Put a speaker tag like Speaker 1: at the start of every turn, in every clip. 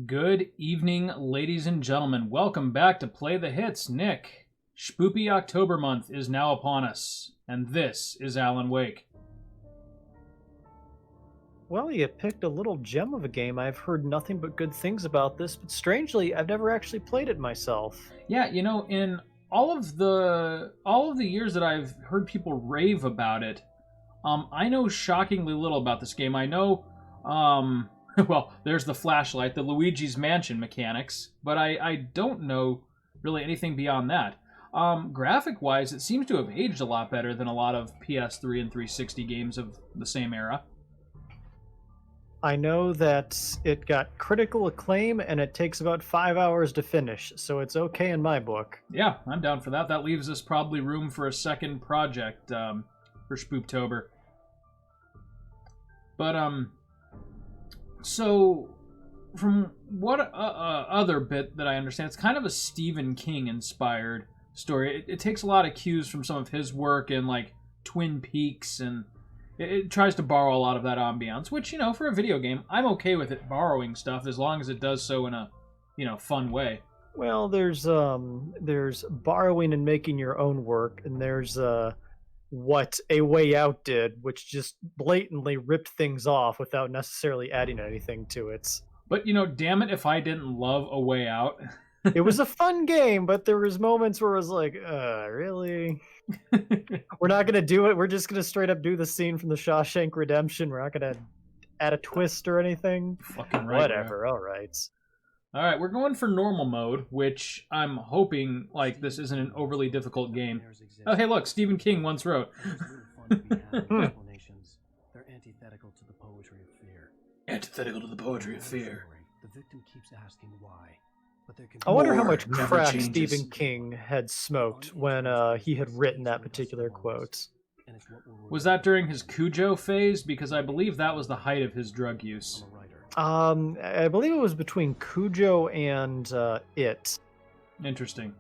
Speaker 1: Good evening, ladies and gentlemen. Welcome back to Play the Hits. Nick, Spoopy October month is now upon us, and this is Alan Wake.
Speaker 2: Well, you picked a little gem of a game. I've heard nothing but good things about this, but strangely, I've never actually played it myself.
Speaker 1: Yeah, you know, in all of the years that I've heard people rave about it, I know shockingly little about this game. I know, well, there's the flashlight, the Luigi's Mansion mechanics, but I don't know really anything beyond that. Graphic-wise, it seems to have aged a lot better than a lot of PS3 and 360 games of the same era.
Speaker 2: I know that it got critical acclaim, and it takes about 5 hours to finish, so it's okay in my book.
Speaker 1: Yeah, I'm down for that. That leaves us probably room for a second project for Spooptober. But, so, from what other bit that I understand, it's kind of a Stephen King-inspired story. It takes a lot of cues from some of his work in, like, Twin Peaks, and it tries to borrow a lot of that ambiance, which, you know, for a video game, I'm okay with it borrowing stuff as long as it does so in a, you know, fun way.
Speaker 2: Well, there's borrowing and making your own work, and there's what A Way Out did, which just blatantly ripped things off without necessarily adding anything to it.
Speaker 1: But, you know, damn it if I didn't love A Way Out.
Speaker 2: It was a fun game, but there was moments where it was like, really? We're not going to do it. We're just going to straight up do the scene from the Shawshank Redemption. We're not going to add a twist or anything.
Speaker 1: Fucking right.
Speaker 2: Whatever, all right.
Speaker 1: All right, we're going for normal mode, which I'm hoping, like, this isn't an overly difficult game. Oh, hey, look, Stephen King once wrote.
Speaker 3: Explanations. They're antithetical to the poetry of fear.
Speaker 1: Antithetical to the poetry of fear.
Speaker 3: The victim keeps asking why. But there can
Speaker 2: I wonder how
Speaker 1: More
Speaker 2: much
Speaker 1: never
Speaker 2: crack
Speaker 1: changes.
Speaker 2: Stephen King had smoked when he had written that particular quote.
Speaker 3: And it's what we'll
Speaker 1: Was that during his Cujo phase? Because I believe that was the height of his drug use.
Speaker 3: I'm a writer.
Speaker 2: I believe it was between Cujo and It.
Speaker 1: Interesting.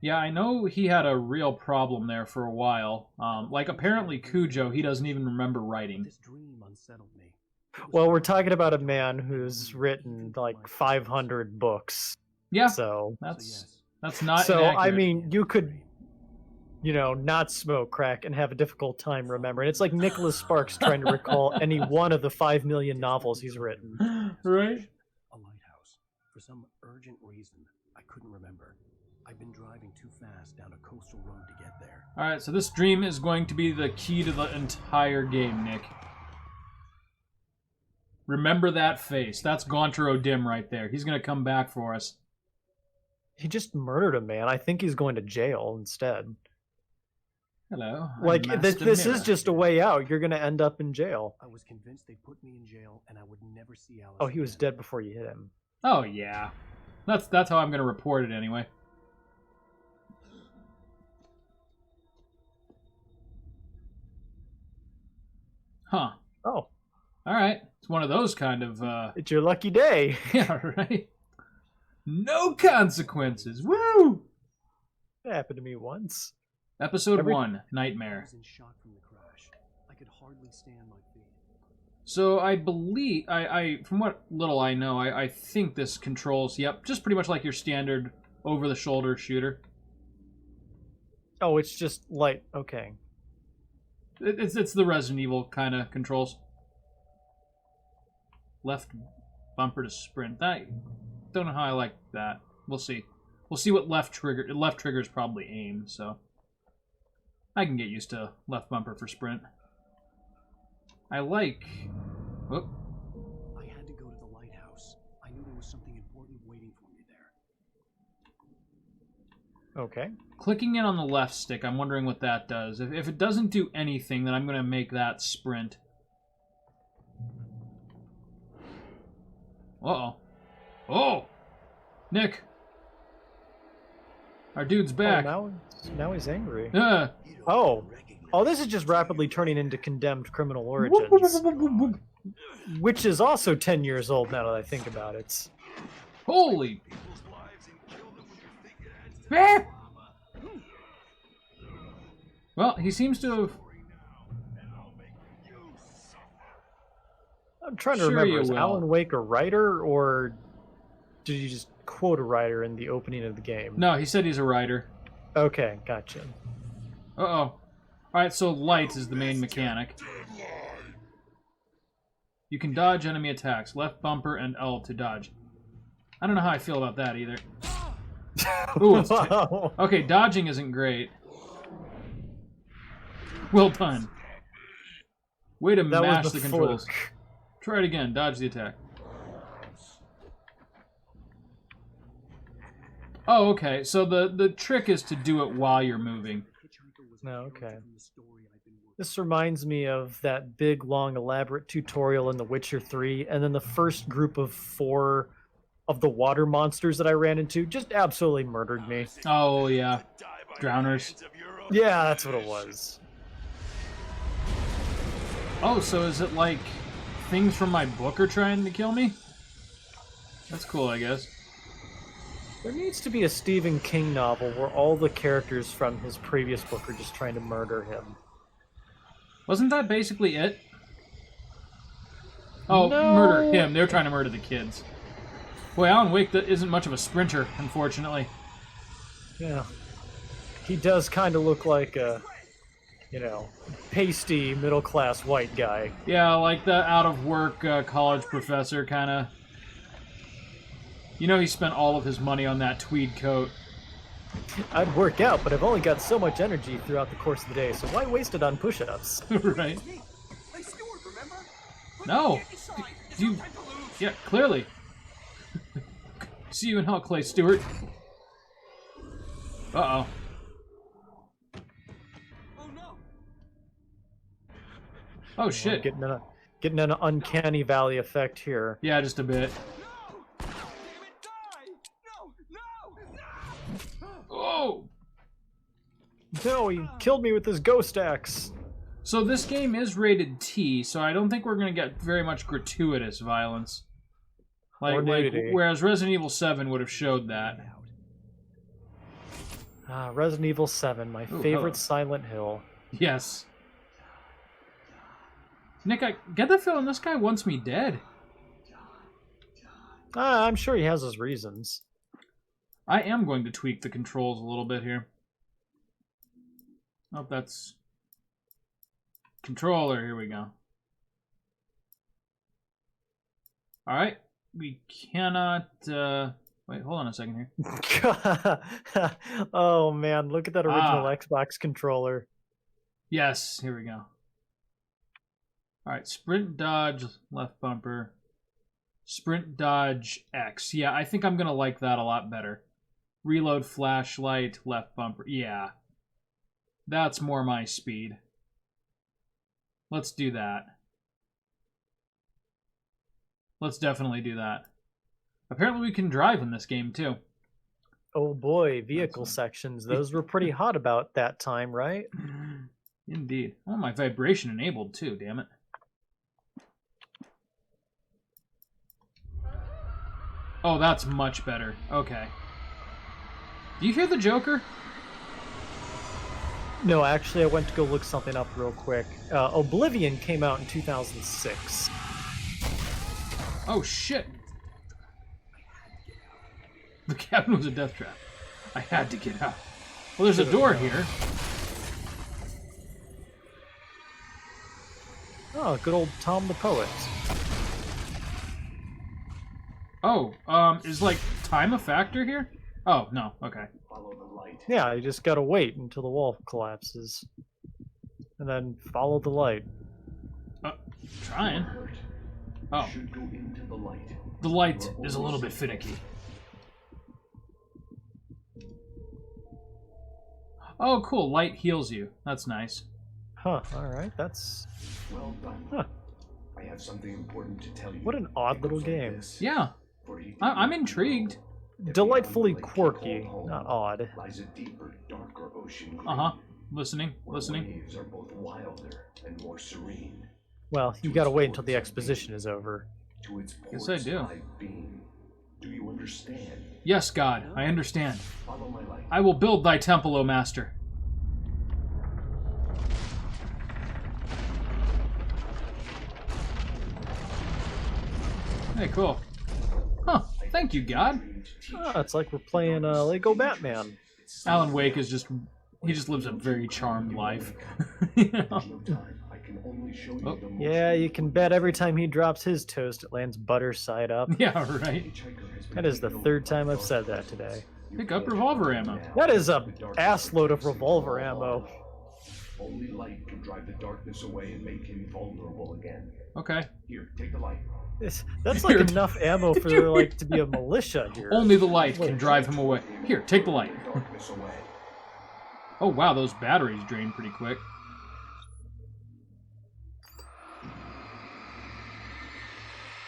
Speaker 1: Yeah, I know he had a real problem there for a while. Like, apparently Cujo, he doesn't even remember writing.
Speaker 3: This dream unsettled me.
Speaker 2: Well, we're talking about a man who's written like 500 books.
Speaker 1: Yeah,
Speaker 2: So,
Speaker 1: that's not
Speaker 2: so I
Speaker 1: inaccurate.
Speaker 2: mean, you could, you know, not smoke crack and have a difficult time remembering. It's like Nicholas Sparks trying to recall any one of the 5 million novels he's written.
Speaker 1: Right?
Speaker 3: A lighthouse. For some urgent reason, I couldn't remember. I've been driving too fast down a coastal road to get there.
Speaker 1: Alright, so this dream is going to be the key to the entire game, Nick. Remember that face. That's Gontaro Dim right there. He's going to come back for us.
Speaker 2: He just murdered a man. I think he's going to jail instead.
Speaker 1: Hello. I'm
Speaker 2: Like,
Speaker 1: Master
Speaker 2: this
Speaker 1: Mirror.
Speaker 2: is just a way out. You're going to end up in jail.
Speaker 3: I was convinced they'd put me in jail and I would never see Alice.
Speaker 2: Oh, he was
Speaker 3: again.
Speaker 2: dead before you hit him.
Speaker 1: Oh, yeah. That's how I'm going to report it anyway. Huh.
Speaker 2: Oh,
Speaker 1: Alright. It's one of those kind of,
Speaker 2: it's your lucky day.
Speaker 1: yeah, right? No consequences. Woo!
Speaker 2: It happened to me once.
Speaker 1: Episode
Speaker 2: Every-
Speaker 1: 1,
Speaker 3: I
Speaker 1: Nightmare.
Speaker 3: was in shock from the crash. I could hardly stand my feet.
Speaker 1: So I believe, I from what little I know, I think this controls, yep, just pretty much like your standard over-the-shoulder shooter.
Speaker 2: Oh, it's just light. Okay.
Speaker 1: It's the Resident Evil kind of controls. Left bumper to sprint. I don't know how I like that. We'll see. We'll see what left trigger. Left trigger is probably aim, so I can get used to left bumper for sprint. I like. Whoop.
Speaker 3: I had to go to the lighthouse. I knew there was something important waiting for me there.
Speaker 2: Okay.
Speaker 1: Clicking in on the left stick, I'm wondering what that does. If it doesn't do anything, then I'm going to make that sprint. Uh-oh. Oh! Nick! Our dude's back.
Speaker 2: Oh, now he's angry.
Speaker 1: Uh,
Speaker 2: Oh. Oh, this is just rapidly turning into Condemned Criminal
Speaker 1: whoop, whoop,
Speaker 2: Origins,
Speaker 1: whoop, whoop, whoop.
Speaker 2: which is also 10 years old now that I think about it.
Speaker 1: Holy! Ah! Well, he seems to have...
Speaker 2: I'm trying to
Speaker 1: Sure
Speaker 2: remember,
Speaker 1: you
Speaker 2: is
Speaker 1: will.
Speaker 2: Alan Wake a writer, or did you just quote a writer in the opening of the game?
Speaker 1: No, he said he's a writer.
Speaker 2: Okay, gotcha.
Speaker 1: Uh-oh. Alright, so light is the main mechanic. You can dodge enemy attacks. Left bumper and L to dodge. I don't know how I feel about that either. Ooh, it's
Speaker 2: Wow.
Speaker 1: okay, dodging isn't great. Well done. Way to
Speaker 2: That
Speaker 1: mash
Speaker 2: was
Speaker 1: the
Speaker 2: the
Speaker 1: controls.
Speaker 2: fluke.
Speaker 1: Try it again. Dodge the attack. Oh, okay. So the trick is to do it while you're moving.
Speaker 2: No, okay. This reminds me of that big, long, elaborate tutorial in The Witcher 3, and then the first group of 4 of the water monsters that I ran into just absolutely murdered me.
Speaker 1: Oh, yeah. Drowners.
Speaker 2: Yeah, that's what it was.
Speaker 1: Oh, so is it like things from my book are trying to kill me? That's cool, I guess.
Speaker 2: There needs to be a Stephen King novel where all the characters from his previous book are just trying to murder him.
Speaker 1: Wasn't that basically it? Oh,
Speaker 2: No.
Speaker 1: murder him. They were trying to murder the kids. Boy, Alan Wake isn't much of a sprinter, unfortunately.
Speaker 2: Yeah. He does kind of look like a, pasty, middle-class white guy.
Speaker 1: Yeah, like the out-of-work college professor, kind of. You know he spent all of his money on that tweed coat.
Speaker 2: I'd work out, but I've only got so much energy throughout the course of the day, so why waste it on push-ups?
Speaker 1: Right. No. You... Yeah, clearly. See you in hell, Clay Stewart. Uh-oh. Oh, shit.
Speaker 2: Getting an uncanny valley effect here.
Speaker 1: Yeah, just a bit. Oh!
Speaker 2: No, he killed me with his ghost axe.
Speaker 1: So this game is rated T, so I don't think we're going to get very much gratuitous violence.
Speaker 2: Or nudity.
Speaker 1: Whereas Resident Evil 7 would have showed that.
Speaker 2: Resident Evil 7, my favorite
Speaker 1: hello.
Speaker 2: Silent Hill.
Speaker 1: Yes. Nick, I get the feeling this guy wants me dead.
Speaker 2: I'm sure he has his reasons.
Speaker 1: I am going to tweak the controls a little bit here. Oh, that's... Controller, here we go. Alright, we cannot... Wait, hold on a second here.
Speaker 2: Oh man, look at that original Xbox controller.
Speaker 1: Yes, here we go. Alright, sprint, dodge, left bumper. Sprint, dodge, X. Yeah, I think I'm going to like that a lot better. Reload, flashlight, left bumper. Yeah. That's more my speed. Let's do that. Let's definitely do that. Apparently we can drive in this game, too.
Speaker 2: Oh boy, vehicle sections. Those were pretty hot about that time, right?
Speaker 1: Indeed. Oh, my vibration enabled, too, damn it. Oh, that's much better. Okay. Do you hear the Joker?
Speaker 2: No, actually, I went to go look something up real quick. Oblivion came out in 2006.
Speaker 1: Oh, shit. The cabin was a death trap. I had to get out. Well, there's a door here.
Speaker 2: Oh, good old Tom the Poet.
Speaker 1: Oh, is, like, time a factor here? Oh, no, okay.
Speaker 3: Follow the light.
Speaker 2: Yeah, you just gotta wait until the wall collapses. And then follow the light.
Speaker 1: Trying. Oh.
Speaker 3: Should go into the light.
Speaker 1: The light is a little bit finicky. Oh, cool. Light heals you. That's nice.
Speaker 2: Huh, alright, that's...
Speaker 3: Well done.
Speaker 2: Huh.
Speaker 3: I have something important to tell you.
Speaker 2: What an odd little game.
Speaker 1: Yeah. I'm intrigued.
Speaker 2: Delightfully quirky, not odd.
Speaker 3: Lies a deeper, darker ocean.
Speaker 1: Uh-huh. Listening.
Speaker 3: Where waves are both wilder and more serene.
Speaker 2: Well, you gotta wait until the exposition is over.
Speaker 3: To its
Speaker 1: Yes, I do.
Speaker 3: live beam. Do you understand?
Speaker 1: Yes, God, I understand.
Speaker 3: Follow my light.
Speaker 1: I will build thy temple, O Master. Hey, cool. Huh. Thank you, God.
Speaker 2: Ah, it's like we're playing Lego Batman.
Speaker 1: Alan Wake is just... He just lives a very charmed life. You know? Oh.
Speaker 2: Yeah, you can bet every time he drops his toast, it lands butter side up.
Speaker 1: Yeah, right.
Speaker 2: That is the third time I've said that today.
Speaker 1: Pick up revolver ammo.
Speaker 2: That is a assload of revolver ammo.
Speaker 4: Only light can drive the darkness away and make him vulnerable again.
Speaker 1: Okay.
Speaker 4: Here, take the light.
Speaker 2: That's like enough ammo for like to be a militia here.
Speaker 1: Only the light can drive him away. Here, take the light.
Speaker 4: Darkness away.
Speaker 1: Oh, wow, those batteries drain pretty quick.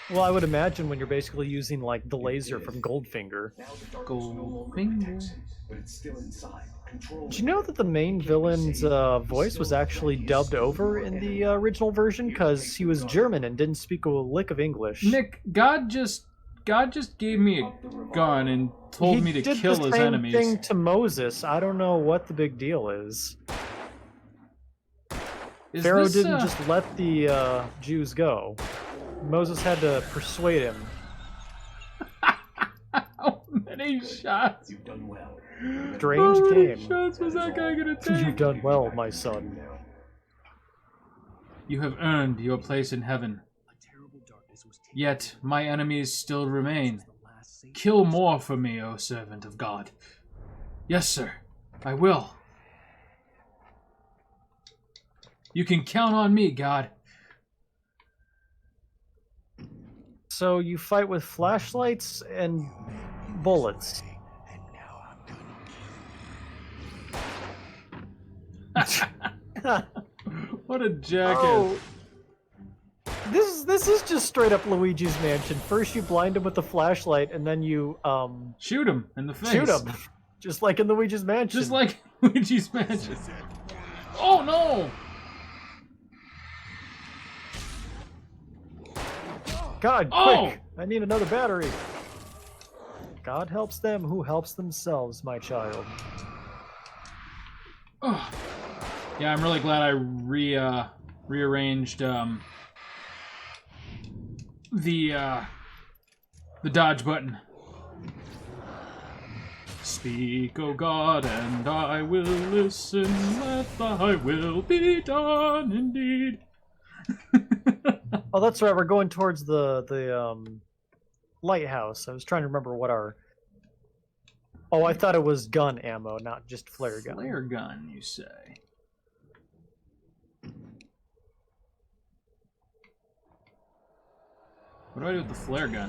Speaker 2: Well, I would imagine when you're basically using like the laser from Goldfinger.
Speaker 4: Now the darkness no longer
Speaker 1: Goldfinger.
Speaker 4: protects it, but it's still inside. Control.
Speaker 2: Did you know that the main villain's voice was actually dubbed over in the original version because he was German and didn't speak a lick of English?
Speaker 1: Nick, God just gave me a gun and told me to kill his enemies.
Speaker 2: He did the same thing to Moses. I don't know what the big deal is. Pharaoh didn't just let the Jews go. Moses had to persuade him.
Speaker 1: How many shots?
Speaker 4: You've done well.
Speaker 2: Strange
Speaker 1: How many
Speaker 2: game.
Speaker 1: shots was that guy gonna take?
Speaker 2: You've done well, my son.
Speaker 1: You have earned your place in heaven. Yet my enemies still remain. Kill more for me, O servant of God. Yes, sir, I will. You can count on me, God.
Speaker 2: So you fight with flashlights and bullets.
Speaker 1: What a jackass.
Speaker 2: Oh, this is just straight up Luigi's Mansion. First you blind him with the flashlight, and then you
Speaker 1: Shoot him in the face.
Speaker 2: shoot him, just like in Luigi's Mansion.
Speaker 1: Just like Luigi's Mansion. Oh no!
Speaker 2: God,
Speaker 1: Oh!
Speaker 2: quick! I need another battery. God helps them who helps themselves, my child.
Speaker 1: Oh. Yeah, I'm really glad I rearranged the dodge button. Speak, O God, and I will listen. Let thy will be done indeed.
Speaker 2: Oh, that's right. We're going towards the lighthouse. I was trying to remember what our. Oh, I thought it was gun ammo, not just flare gun.
Speaker 1: Flare gun, you say? What do I do with the flare gun?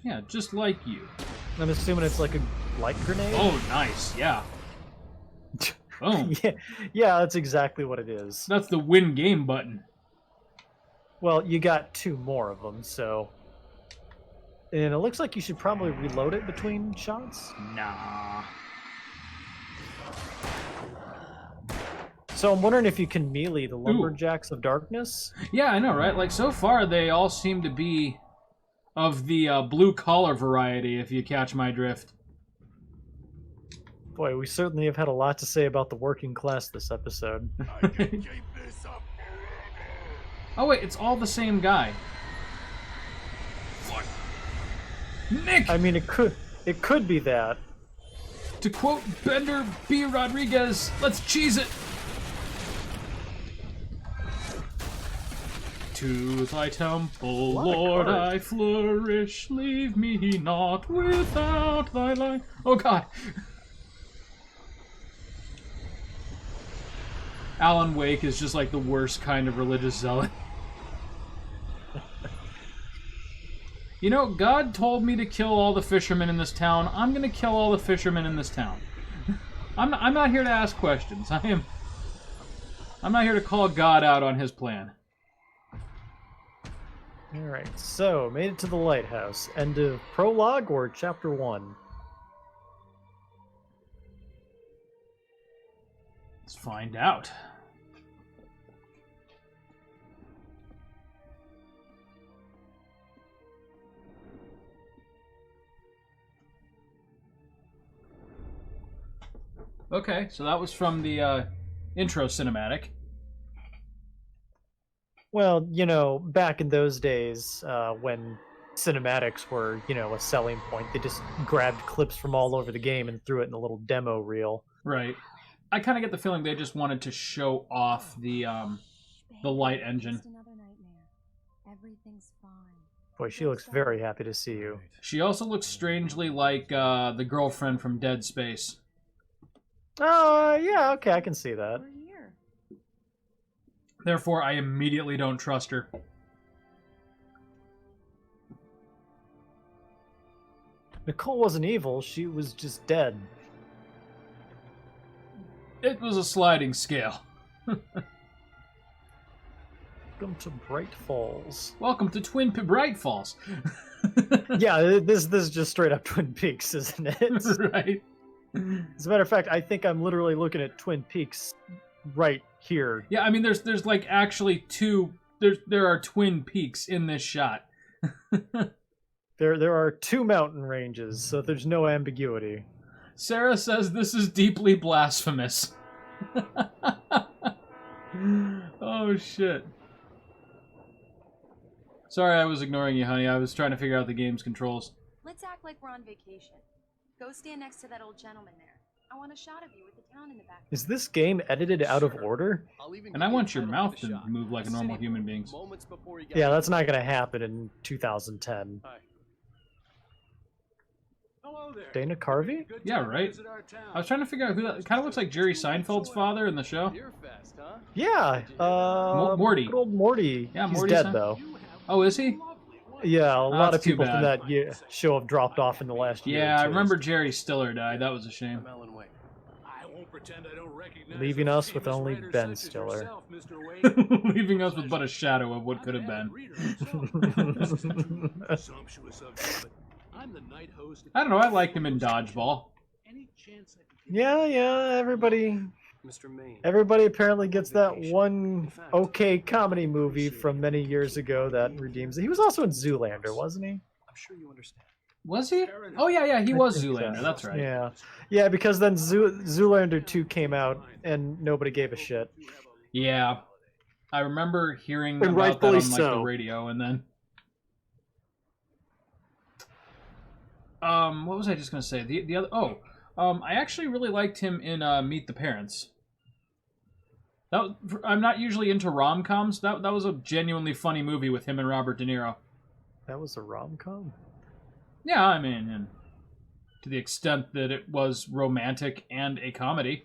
Speaker 1: Yeah, just like you.
Speaker 2: I'm assuming it's like a light grenade.
Speaker 1: Oh, nice. Yeah. Boom.
Speaker 2: Yeah, that's exactly what it is.
Speaker 1: That's the win game button.
Speaker 2: Well, you got two more of them, so. And it looks like you should probably reload it between shots.
Speaker 1: Nah.
Speaker 2: So I'm wondering if you can melee the Lumberjacks of Darkness.
Speaker 1: Yeah, I know, right? Like, so far, they all seem to be of the blue-collar variety, if you catch my drift.
Speaker 2: Boy, we certainly have had a lot to say about the working class this episode.
Speaker 1: Oh, wait, it's all the same guy. Fuck. Nick!
Speaker 2: I mean, it could be that.
Speaker 1: To quote Bender B. Rodriguez, let's cheese it! To thy temple, Lord, I flourish. Leave me not without thy light. Oh, God. Alan Wake is just like the worst kind of religious zealot. You know, God told me to kill all the fishermen in this town. I'm gonna kill all the fishermen in this town. I'm not here to ask questions. I'm not here to call God out on his plan.
Speaker 2: Alright, so, made it to the lighthouse. End of prologue or chapter 1?
Speaker 1: Let's find out. Okay, so that was from the intro cinematic.
Speaker 2: Well, back in those days, when cinematics were, a selling point, they just grabbed clips from all over the game and threw it in a little demo reel.
Speaker 1: Right. I kind of get the feeling they just wanted to show off the light engine.
Speaker 5: Everything's fine.
Speaker 2: Boy, she looks very happy to see you.
Speaker 1: She also looks strangely like the girlfriend from Dead Space.
Speaker 2: Oh, yeah, okay, I can see that.
Speaker 5: We're here.
Speaker 1: Therefore, I immediately don't trust her.
Speaker 2: Nicole wasn't evil, she was just dead.
Speaker 1: It was a sliding scale.
Speaker 2: Welcome to Bright Falls.
Speaker 1: Welcome to Bright Falls.
Speaker 2: Yeah, this is just straight up Twin Peaks, isn't it?
Speaker 1: Right.
Speaker 2: As a matter of fact, I think I'm literally looking at Twin Peaks right here.
Speaker 1: Yeah, I mean, there's like actually there are Twin Peaks in this shot.
Speaker 2: There are 2 mountain ranges, so there's no ambiguity.
Speaker 1: Sarah says this is deeply blasphemous. Oh, shit. Sorry I was ignoring you, honey. I was trying to figure out the game's controls.
Speaker 5: Let's act like we're on vacation. Go stand next to that old gentleman there. I want a shot of you with the town in the back.
Speaker 2: Is this game edited out of order?
Speaker 1: And I want your mouth to move like a normal human being's.
Speaker 2: Yeah, that's not going to happen in 2010.
Speaker 3: Hello there.
Speaker 2: Dana Carvey?
Speaker 1: Yeah, right. I was trying to figure out who that... It kind of looks like Jerry Seinfeld's father in the show.
Speaker 2: Yeah,
Speaker 1: Morty.
Speaker 2: Good old Morty.
Speaker 1: Yeah,
Speaker 2: He's
Speaker 1: Morty's
Speaker 2: dead,
Speaker 1: son.
Speaker 2: though.
Speaker 1: Oh, is he?
Speaker 2: Yeah, a lot
Speaker 1: that's
Speaker 2: of
Speaker 1: too
Speaker 2: people from
Speaker 1: bad.
Speaker 2: that show have dropped off in the last year.
Speaker 1: Yeah,
Speaker 2: or
Speaker 1: I
Speaker 2: two.
Speaker 1: remember Jerry Stiller died. That was a shame.
Speaker 3: I'm Alan Wake. I won't pretend I don't recognize
Speaker 2: Leaving
Speaker 3: the
Speaker 2: us with
Speaker 3: famous
Speaker 2: only
Speaker 3: writer
Speaker 2: Ben
Speaker 3: such as
Speaker 2: Stiller.
Speaker 3: yourself, Mr. Wake.
Speaker 1: Leaving us with but a shadow of what could have been.
Speaker 3: Sumptuous of you, but I'm the night host.
Speaker 1: I don't know, I liked him in Dodgeball.
Speaker 3: Any chance I could
Speaker 2: Yeah, everybody
Speaker 3: Mr. Maine.
Speaker 2: apparently gets that one okay comedy movie from many years ago that redeems it. He was also in Zoolander, wasn't he?
Speaker 3: I'm sure you understand.
Speaker 1: Was he? Oh, yeah, he was
Speaker 2: think so.
Speaker 1: Zoolander. That's right.
Speaker 2: Yeah, because then Zoolander 2 came out and nobody gave a shit.
Speaker 1: Yeah. I remember hearing
Speaker 2: And
Speaker 1: about that on
Speaker 2: rightfully
Speaker 1: the
Speaker 2: so.
Speaker 1: radio, and then... what was I just going to say? The other... Oh, I actually really liked him in Meet the Parents. I'm not usually into rom-coms. That was a genuinely funny movie with him and Robert De Niro.
Speaker 2: That was a rom-com?
Speaker 1: Yeah, I mean, and to the extent that it was romantic and a comedy.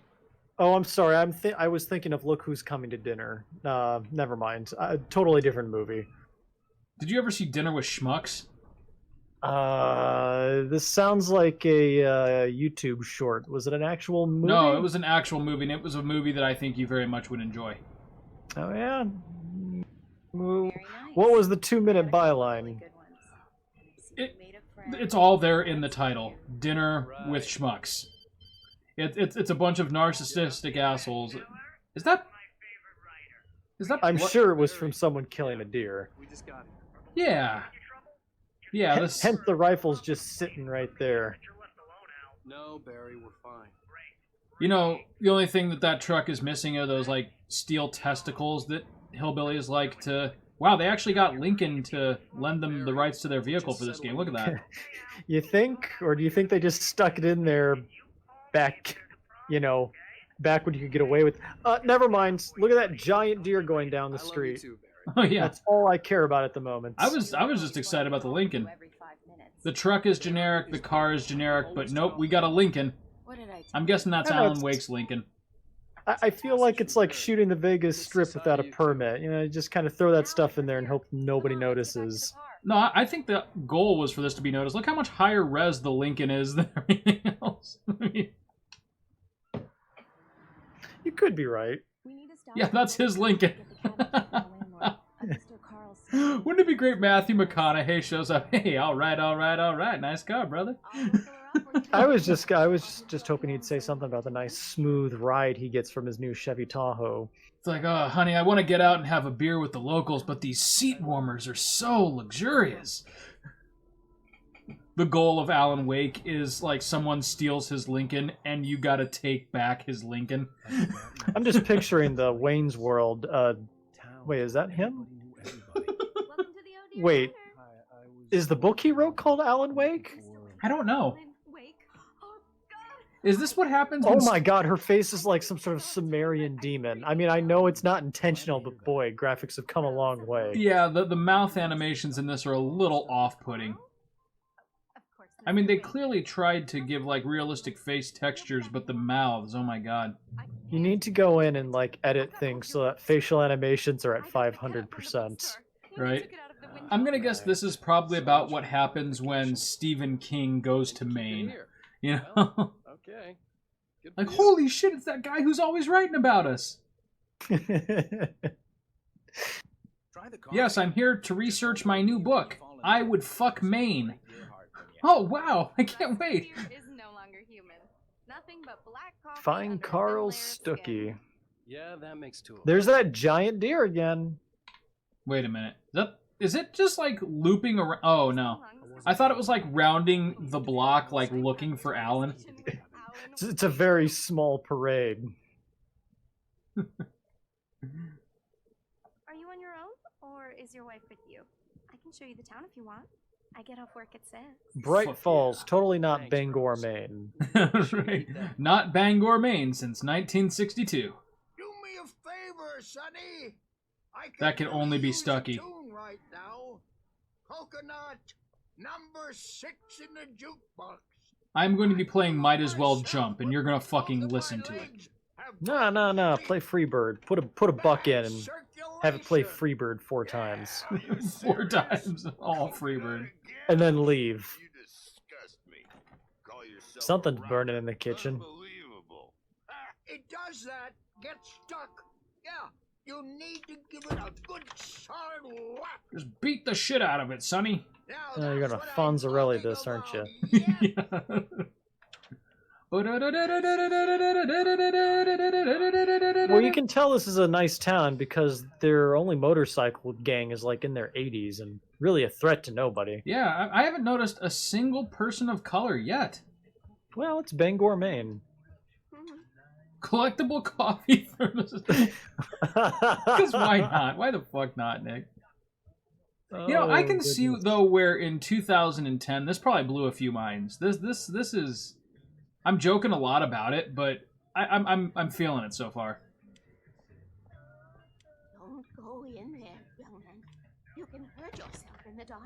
Speaker 2: Oh, I'm sorry. I was thinking of Look Who's Coming to Dinner. Never mind. Totally different movie.
Speaker 1: Did you ever see Dinner with Schmucks?
Speaker 2: This sounds like a YouTube short. Was it an actual movie?
Speaker 1: No, it was an actual movie, and it was a movie that I think you very much would enjoy.
Speaker 2: Oh yeah.
Speaker 5: Very nice.
Speaker 2: What was the 2-minute byline?
Speaker 1: It's all there in the title. Dinner with Schmucks. It's a bunch of narcissistic assholes. Is that?
Speaker 2: I'm
Speaker 1: what-
Speaker 2: sure it was from someone killing a deer.
Speaker 3: We just got here.
Speaker 1: Yeah. Yeah, this...
Speaker 2: Hence the rifle's just sitting right there.
Speaker 3: No, Barry, we're fine.
Speaker 1: You know, the only thing that truck is missing are those, like, steel testicles that hillbillies like to... Wow, they actually got Lincoln to lend them the rights to their vehicle for this game. Look at that.
Speaker 2: You think? Or do you think they just stuck it in there back when you could get away with... never mind. Look at that giant deer going down the street.
Speaker 1: Oh, yeah.
Speaker 2: That's all I care about at the moment.
Speaker 1: I was just excited about the Lincoln. The truck is generic, the car is generic, but nope, we got a Lincoln. I'm guessing that's Alan Wake's Lincoln.
Speaker 2: I feel like it's like shooting the Vegas Strip without a permit. You just kind of throw that stuff in there and hope nobody notices.
Speaker 1: No, I think the goal was for this to be noticed. Look how much higher res the Lincoln is than everything else.
Speaker 2: You could be right.
Speaker 1: Yeah, that's his Lincoln. Wouldn't it be great Matthew McConaughey shows up? Hey, all right, nice car, brother.
Speaker 2: I was just hoping he'd say something about the nice smooth ride he gets from his new Chevy Tahoe.
Speaker 1: It's like, oh, honey, I want to get out and have a beer with the locals, but these seat warmers are so luxurious. The goal of Alan Wake is, like, someone steals his Lincoln, and you gotta take back his Lincoln.
Speaker 2: I'm just picturing the Wayne's World. Wait, is that him? Wait, is the book he wrote called Alan Wake?
Speaker 1: I don't know.
Speaker 5: Alan Wake. Oh God.
Speaker 1: Is this what happens
Speaker 2: Oh
Speaker 1: when
Speaker 2: my god, her face is like some sort of Sumerian demon. I mean, I know it's not intentional, but boy, graphics have come a long way.
Speaker 1: Yeah, the mouth animations in this are a little off-putting.
Speaker 5: Of course.
Speaker 1: I mean, they
Speaker 5: Mr. Wake.
Speaker 1: clearly tried to give, like, realistic face textures, but the mouths, oh my god.
Speaker 2: You need to go in and like edit things so that facial animations are at
Speaker 5: I got the cat from the
Speaker 2: 500%.
Speaker 5: bookstore.
Speaker 1: Right.
Speaker 5: Took it out of the window.
Speaker 1: I'm gonna guess this is probably about what happens when Stephen King goes to Maine. You know?
Speaker 3: Okay. Good
Speaker 1: Like,
Speaker 3: for you.
Speaker 1: holy shit, it's that guy who's always writing about us.
Speaker 3: Try the coffee.
Speaker 1: Yes, I'm here to research my new book. I would fuck Maine. Oh, wow, I can't wait.
Speaker 5: This deer is no longer human. Nothing but black coffee
Speaker 2: Find
Speaker 5: under a
Speaker 2: Carl
Speaker 5: thin layer of skin.
Speaker 2: Stuckey.
Speaker 3: Yeah, that makes two of
Speaker 2: There's that giant deer again.
Speaker 1: Wait a minute. Is it just like looping around? Oh, no. I thought it was like rounding the block, like looking for Alan.
Speaker 2: It's a very small parade.
Speaker 5: Are you on your own, or is your wife with you? I can show you the town if you want. I get off work at 6.
Speaker 2: Bright
Speaker 1: Fuck
Speaker 2: Falls,
Speaker 3: yeah.
Speaker 2: totally not
Speaker 3: Thanks,
Speaker 2: Bangor,
Speaker 3: Rose.
Speaker 2: Maine.
Speaker 1: Right. Not Bangor, Maine since 1962.
Speaker 6: Do me a favor, Sonny. I
Speaker 1: That can
Speaker 6: really
Speaker 1: only be
Speaker 6: use a
Speaker 1: Stucky.
Speaker 6: tune right now. Coconut number 6 in the jukebox.
Speaker 1: I'm going to be playing Might As Well Jump, and you're going to fucking listen to it.
Speaker 2: No. Play Freebird. Put a buck in and have it play Freebird 4 times.
Speaker 1: 4 times, all Freebird.
Speaker 2: And then leave.
Speaker 6: You disgust me. Call yourself
Speaker 2: Something's
Speaker 6: a rock.
Speaker 2: burning in the kitchen.
Speaker 6: Unbelievable. It does that. Get stuck. Yeah, you need to give it a good solid whack.
Speaker 1: Just beat the shit out of it, Sonny.
Speaker 6: Now
Speaker 2: Oh, you're
Speaker 6: that's
Speaker 2: gonna
Speaker 6: what I'm
Speaker 2: Fonzarelli
Speaker 6: talking
Speaker 2: this, aren't you?
Speaker 6: about. Yeah.
Speaker 2: Well, you can tell this is a nice town because their only motorcycle gang is like in their 80s and really a threat to nobody.
Speaker 1: Yeah, I haven't noticed a single person of color yet.
Speaker 2: Well, it's Bangor, Maine.
Speaker 1: Collectible coffee thermos. Because why not? Why the fuck not, Nick? You know, I
Speaker 2: Oh,
Speaker 1: can see
Speaker 2: goodness.
Speaker 1: though where in 2010 this probably blew a few minds. This is. I'm joking a lot about it, but I'm feeling it so far.
Speaker 7: Don't go in there, young man. You can hurt yourself in the dark.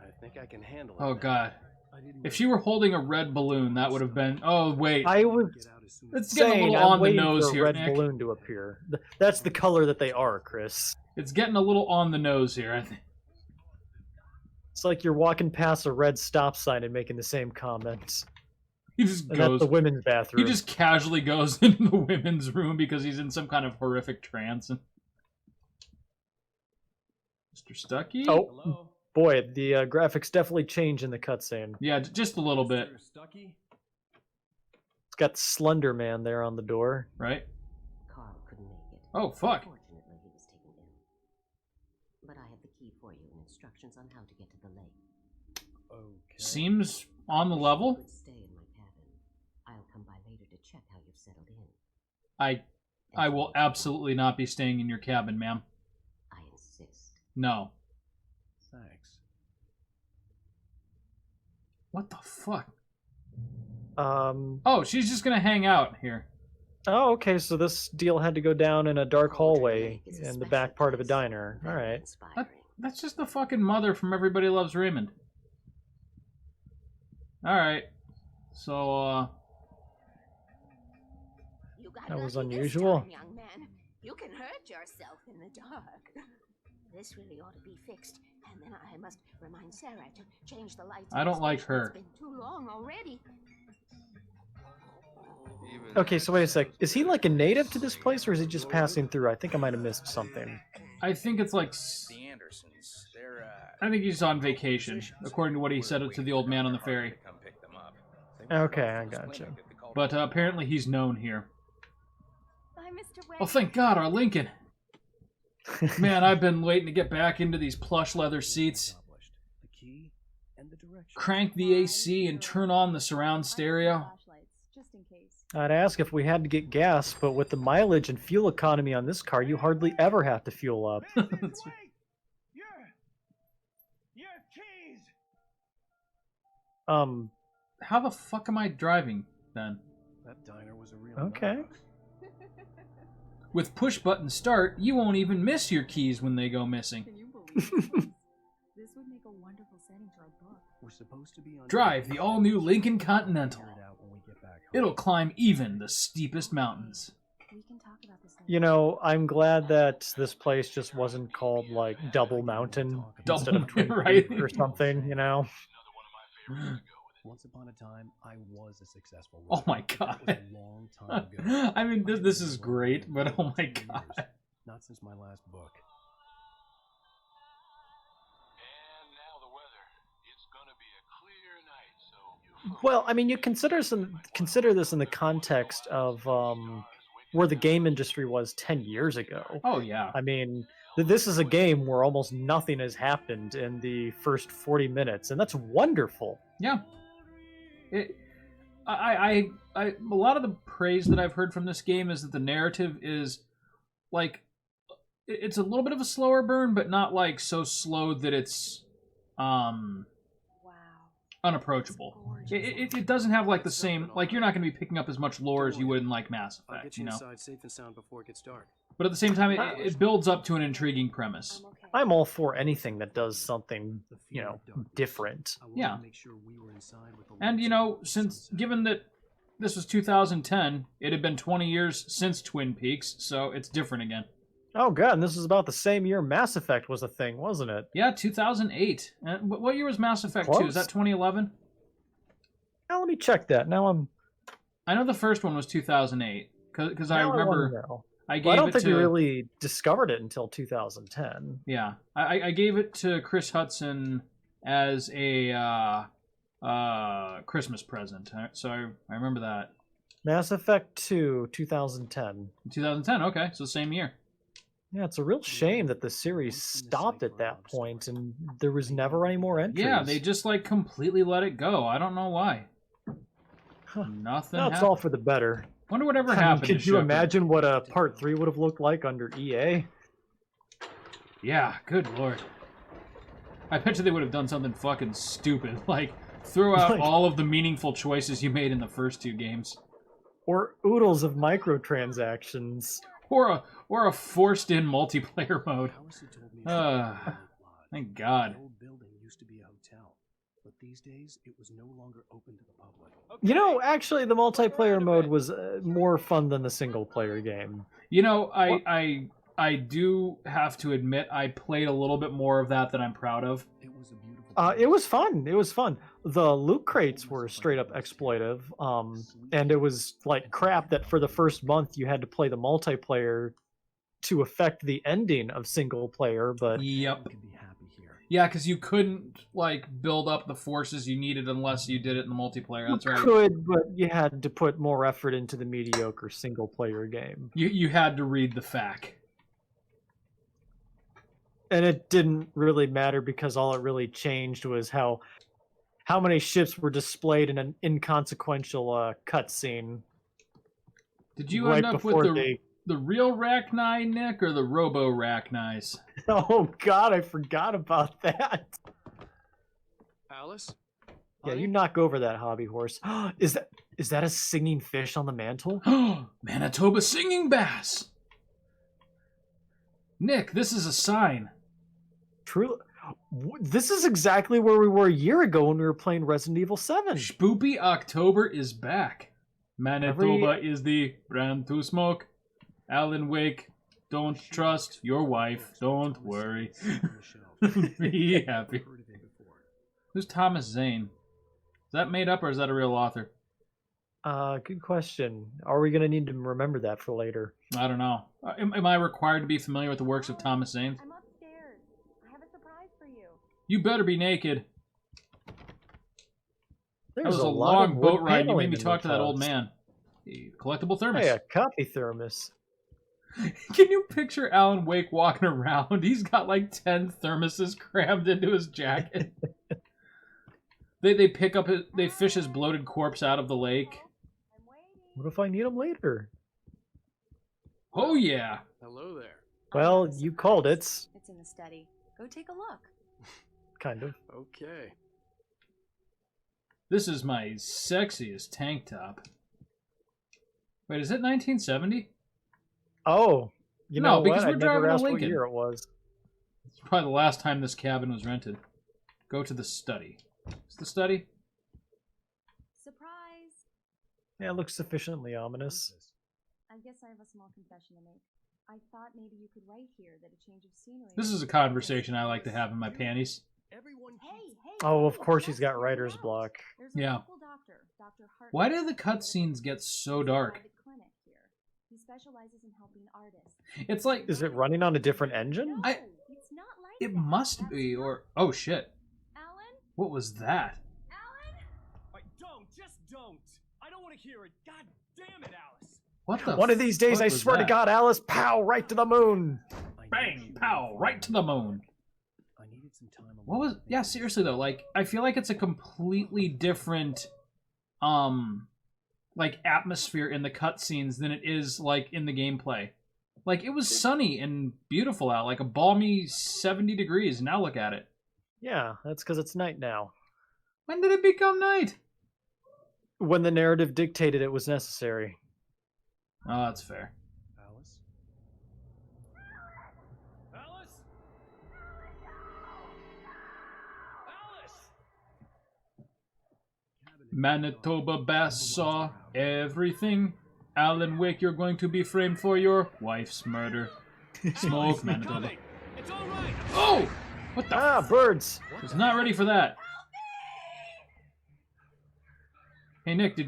Speaker 3: I think I can handle it.
Speaker 1: Oh
Speaker 3: now.
Speaker 1: god,
Speaker 3: I didn't
Speaker 1: if she were holding a red balloon, that would have been. Oh wait,
Speaker 2: I was
Speaker 3: get out as soon as
Speaker 1: it's getting a
Speaker 2: saying
Speaker 1: little
Speaker 2: I'm
Speaker 1: on the
Speaker 2: waiting
Speaker 1: nose
Speaker 2: for a
Speaker 1: here,
Speaker 2: red
Speaker 1: Nick.
Speaker 2: balloon to appear. That's the color that they are, Chris.
Speaker 1: It's getting a little on the nose here. I think.
Speaker 2: It's like you're walking past a red stop sign and making the same comments.
Speaker 1: He just
Speaker 2: And that's
Speaker 1: goes.
Speaker 2: the women's
Speaker 1: He
Speaker 2: bathroom.
Speaker 1: just casually goes into the women's room because he's in some kind of horrific trance. Mr. Stuckey?
Speaker 2: Oh,
Speaker 3: Hello?
Speaker 2: boy, the graphics definitely change in the cutscene.
Speaker 1: Yeah, just a little bit,
Speaker 3: Mr. Stucky?
Speaker 2: It's got Slender Man there on the door.
Speaker 1: right?
Speaker 7: Carl couldn't make it.
Speaker 1: Oh, fuck.
Speaker 7: Unfortunately, he was taken ill. But I have the key for you and instructions on how to get to the lake.
Speaker 3: Okay.
Speaker 1: Seems on the
Speaker 7: You
Speaker 1: level.
Speaker 7: could stay in my cabin. I'll come by later to check how you've settled in.
Speaker 1: I will absolutely not be staying in your cabin, ma'am.
Speaker 7: I insist.
Speaker 1: No.
Speaker 3: Thanks.
Speaker 1: What the fuck?
Speaker 2: Oh,
Speaker 1: Oh, she's just gonna hang out here.
Speaker 2: okay, so this deal had to go down in a dark
Speaker 7: Cauldron
Speaker 2: hallway
Speaker 7: Lake is a
Speaker 2: in the
Speaker 7: special
Speaker 2: back part of a
Speaker 7: place.
Speaker 2: diner. All
Speaker 7: Very
Speaker 2: right.
Speaker 7: inspiring.
Speaker 1: That's just the fucking mother from Everybody Loves Raymond. Alright. So,
Speaker 7: You got
Speaker 2: That was
Speaker 7: lucky this
Speaker 2: unusual.
Speaker 7: time, young man. You can hurt yourself in the dark. This really ought to be fixed, and then I must remind Sarah to change the lights.
Speaker 1: I
Speaker 7: in
Speaker 1: don't
Speaker 7: this
Speaker 1: like
Speaker 7: basement.
Speaker 1: her.
Speaker 7: It's been too long already.
Speaker 2: Okay, so wait a sec. Is he like a native to this place, or is he just passing through? I think I might have missed something.
Speaker 1: I think it's like...
Speaker 8: The Andersons. They're
Speaker 1: I think he's on vacation, according to what he said to the old man on the ferry.
Speaker 8: come pick them up.
Speaker 2: Okay, I gotcha.
Speaker 1: But apparently he's known here.
Speaker 5: Bye, Mr. Wang.
Speaker 1: Oh, thank God, our Lincoln. Man, I've been waiting to get back into these plush leather seats.
Speaker 3: Accomplished. The key and the directions.
Speaker 1: Crank the AC and turn on the surround stereo.
Speaker 5: Just in case.
Speaker 2: I'd ask if we had to get gas, but with the mileage and fuel economy on this car, you hardly ever have to fuel up.
Speaker 1: That's- How the fuck am I driving then?
Speaker 3: That diner was a real
Speaker 2: Okay.
Speaker 3: nut.
Speaker 1: With push button start, you won't even miss your keys when they go missing.
Speaker 5: Can you believe this? This would make a wonderful setting for a book.
Speaker 3: We're supposed to be on
Speaker 1: Drive the all-new Lincoln Continental.
Speaker 3: Figure it out when we get back home.
Speaker 1: It'll climb even the steepest mountains.
Speaker 5: We can talk about this later.
Speaker 2: You know, I'm glad that this place just wasn't called like Double Mountain instead of Twin
Speaker 1: right?
Speaker 2: Peaks or something. You know.
Speaker 3: Once upon a time, I was a successful
Speaker 1: Oh my
Speaker 3: writer.
Speaker 1: god.
Speaker 3: That was a long time ago.
Speaker 1: I mean, this is
Speaker 3: I've been
Speaker 1: great,
Speaker 3: writing
Speaker 1: but
Speaker 3: for
Speaker 1: oh my
Speaker 3: 2
Speaker 1: god.
Speaker 3: years. Not since my last book.
Speaker 9: And now the weather. It's gonna be a clear night, so
Speaker 2: Well, I mean, you consider this in the context of where the game industry was 10 years ago.
Speaker 1: Oh yeah.
Speaker 2: I mean, this is a game where almost nothing has happened in the first 40 minutes, and that's wonderful.
Speaker 1: Yeah. A lot of the praise that I've heard from this game is that the narrative is like it's a little bit of a slower burn, but not like so slow that it's
Speaker 5: Wow.
Speaker 1: unapproachable.
Speaker 5: Gorgeous.
Speaker 1: It doesn't have like the same, like you're not going to be picking up as much lore as you would in like Mass
Speaker 3: I'll
Speaker 1: Effect,
Speaker 3: get
Speaker 1: you
Speaker 3: you
Speaker 1: know.
Speaker 3: inside safe and sound before it gets dark.
Speaker 1: But at the same time, it builds up to an intriguing premise.
Speaker 5: I'm okay.
Speaker 2: I'm all for anything that does something,
Speaker 3: The
Speaker 2: you
Speaker 3: fear
Speaker 2: know,
Speaker 3: of darkness.
Speaker 2: different.
Speaker 3: I wanted
Speaker 1: Yeah.
Speaker 3: to make sure we were inside with the
Speaker 1: And
Speaker 3: lights
Speaker 1: you know,
Speaker 3: on at
Speaker 1: since
Speaker 3: sunset.
Speaker 1: given that this was 2010, it had been 20 years since Twin Peaks, so it's different again.
Speaker 2: Oh god, and this is about the same year Mass Effect was a thing, wasn't it?
Speaker 1: Yeah, 2008. What year was Mass Effect 2? Is
Speaker 2: Close.
Speaker 1: that 2011?
Speaker 2: Now let me check that. Now
Speaker 1: I know the first one was 2008 because I
Speaker 2: now wanna
Speaker 1: remember
Speaker 2: know.
Speaker 1: I gave
Speaker 2: Well, I don't
Speaker 1: it
Speaker 2: think
Speaker 1: to
Speaker 2: we really discovered it until 2010.
Speaker 1: yeah I gave it to Chris Hudson as a Christmas present, so I remember that.
Speaker 2: Mass Effect 2, 2010.
Speaker 1: 2010. Okay, so same year.
Speaker 2: Yeah, it's a real shame that the series stopped at that point and there was never any more entries.
Speaker 1: Yeah, they just like completely let it go. I don't know why.
Speaker 2: Huh.
Speaker 1: Nothing.
Speaker 2: No, it's
Speaker 1: happened.
Speaker 2: all for the better.
Speaker 1: Wonder whatever
Speaker 2: I mean,
Speaker 1: happened. to
Speaker 2: could you
Speaker 1: Shepard.
Speaker 2: imagine what a part 3 would have looked like under E EA?
Speaker 1: Yeah, good lord. I bet you they would have done something fucking stupid, like throw out
Speaker 2: Like-
Speaker 1: all of the meaningful choices you made in the first 2 games,
Speaker 2: Or oodles of microtransactions.
Speaker 1: or a forced-in multiplayer mode.
Speaker 3: Allison told me
Speaker 1: Ah,
Speaker 3: she was
Speaker 1: thank God.
Speaker 3: The old building used to be a hotel, but these days it was no longer open to the public.
Speaker 2: You know, actually, the multiplayer mode was more fun than the single-player game.
Speaker 1: You know, I do have to admit I played a little bit more of that than I'm proud of.
Speaker 3: It was a beautiful.
Speaker 2: It was fun. It was fun. The loot crates were straight up exploitive, and it was like crap that for the first month you had to play the multiplayer to affect the ending of single player. But
Speaker 1: Yep.
Speaker 3: You could be happy here.
Speaker 1: Yeah, because you couldn't like build up the forces you needed unless you did it in the multiplayer. That's
Speaker 2: you
Speaker 1: right.
Speaker 2: could, but you had to put more effort into the mediocre single player game,
Speaker 1: You had to read the FAQ.
Speaker 2: and it didn't really matter because all it really changed was how many ships were displayed in an inconsequential cutscene.
Speaker 1: Did you
Speaker 2: right
Speaker 1: end up with
Speaker 2: before
Speaker 1: the real Rachni, Nick, or the Robo Rachnis?
Speaker 2: Oh God, I forgot about that.
Speaker 9: Alice?
Speaker 2: Yeah, you knock over that hobby horse. Is that a singing fish on the mantle?
Speaker 1: Manitoba singing bass. Nick, this is a sign.
Speaker 2: True. This is exactly where we were a year ago when we were playing Resident Evil 7.
Speaker 1: Spoopy October is back. Manitoba is the brand to smoke. Alan Wake, don't trust your wife. Don't worry. Be happy.
Speaker 3: Heard of him before.
Speaker 1: Who's Thomas Zane? Is that made up or is that a real author?
Speaker 2: Good question. Are we gonna need to remember that for later?
Speaker 1: I don't know. Am I required to be familiar with the works of Thomas Zane?
Speaker 5: I'm upstairs. I have a surprise for you.
Speaker 1: You better be naked. That
Speaker 2: There's
Speaker 1: was a
Speaker 2: lot
Speaker 1: long
Speaker 2: of
Speaker 1: boat
Speaker 2: wood
Speaker 1: ride. You
Speaker 2: paneling
Speaker 1: made me
Speaker 2: in
Speaker 1: talk
Speaker 2: the
Speaker 1: to that old
Speaker 2: tubs.
Speaker 1: man. Collectible thermos.
Speaker 2: Hey, a coffee thermos.
Speaker 1: Can you picture Alan Wake walking around? He's got like 10 thermoses crammed into his jacket. They pick up they fish his bloated corpse out of the lake.
Speaker 5: I'm waiting.
Speaker 2: What if I need them later?
Speaker 1: Oh yeah.
Speaker 9: Hello there.
Speaker 2: Well, you called it.
Speaker 5: It's in the study. Go take a look.
Speaker 2: Kind of.
Speaker 9: Okay.
Speaker 1: This is my sexiest tank top. Wait, is it 1970?
Speaker 2: Oh, you know
Speaker 1: No, because
Speaker 2: what?
Speaker 1: we're
Speaker 2: I
Speaker 1: driving
Speaker 2: never
Speaker 1: a
Speaker 2: asked what
Speaker 1: Lincoln.
Speaker 2: year it was.
Speaker 1: It's probably the last time this cabin was rented. Go to the study. Is the study?
Speaker 5: Surprise!
Speaker 2: Yeah, it looks sufficiently ominous.
Speaker 5: I guess I have a small confession to make. I thought maybe you could write here that a change of scenery.
Speaker 1: This is a conversation I like to have in my panties.
Speaker 3: Everyone
Speaker 5: Hey, hey!
Speaker 2: Oh, of
Speaker 5: hey,
Speaker 2: course he's
Speaker 5: just
Speaker 2: got
Speaker 5: hear me
Speaker 2: writer's
Speaker 5: out.
Speaker 2: block.
Speaker 5: There's a
Speaker 1: Yeah.
Speaker 5: local doctor, Dr. Hart.
Speaker 1: Why do the cutscenes get so dark?
Speaker 5: Private clinic here. He specializes in helping artists.
Speaker 1: It's like
Speaker 2: Is it running on a different engine?
Speaker 5: No, it's not like
Speaker 1: it
Speaker 5: that.
Speaker 1: must
Speaker 5: That's
Speaker 1: be,
Speaker 5: not-
Speaker 1: or oh shit!
Speaker 5: Alan?
Speaker 1: What was that?
Speaker 5: Alan?
Speaker 3: don't. I don't want to hear it. God damn it, Alice.
Speaker 1: What the?
Speaker 2: One of these days,
Speaker 1: fuck
Speaker 2: I
Speaker 1: was
Speaker 2: swear to
Speaker 1: that?
Speaker 2: God, Alice, pow, right to the moon.
Speaker 1: Bang! Pow! Right to the moon.
Speaker 3: I needed some time alone
Speaker 1: What was?
Speaker 3: to think
Speaker 1: Yeah,
Speaker 3: this
Speaker 1: seriously though, like I feel like it's a completely different, like atmosphere in the cutscenes than it is like in the gameplay. Like it was sunny and beautiful out, like a balmy 70 degrees. Now look at it.
Speaker 2: Yeah, that's because it's night now.
Speaker 1: When did it become night?
Speaker 2: When the narrative dictated it was necessary.
Speaker 1: Oh, that's fair.
Speaker 3: Alice? Alice? Alice!
Speaker 1: Manitoba Bass saw everything. Alan Wake, you're going to be framed for your wife's murder. Smoke, Manitoba.
Speaker 3: It's all right.
Speaker 1: Oh! What the?
Speaker 2: Ah, birds!
Speaker 1: Was not ready for that. Hey Nick,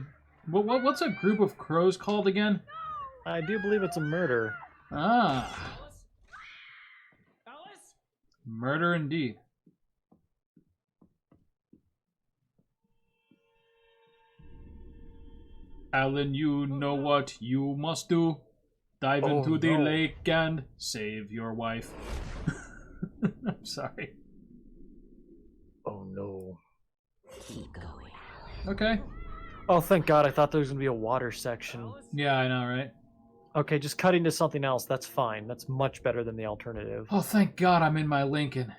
Speaker 1: what's a group of crows called again?
Speaker 2: I do believe it's a murder.
Speaker 1: Ah,
Speaker 3: Alice?
Speaker 1: murder indeed. Alan, you know what you must do. Dive
Speaker 2: Oh,
Speaker 1: into the
Speaker 2: no.
Speaker 1: lake and save your wife. I'm sorry.
Speaker 2: Oh no.
Speaker 7: Keep going.
Speaker 1: Okay.
Speaker 2: Oh, thank God, I thought there was going to be a water section.
Speaker 1: Yeah, I know, right?
Speaker 2: Okay, just cutting to something else, that's fine. That's much better than the alternative.
Speaker 1: Oh, thank God I'm in my Lincoln.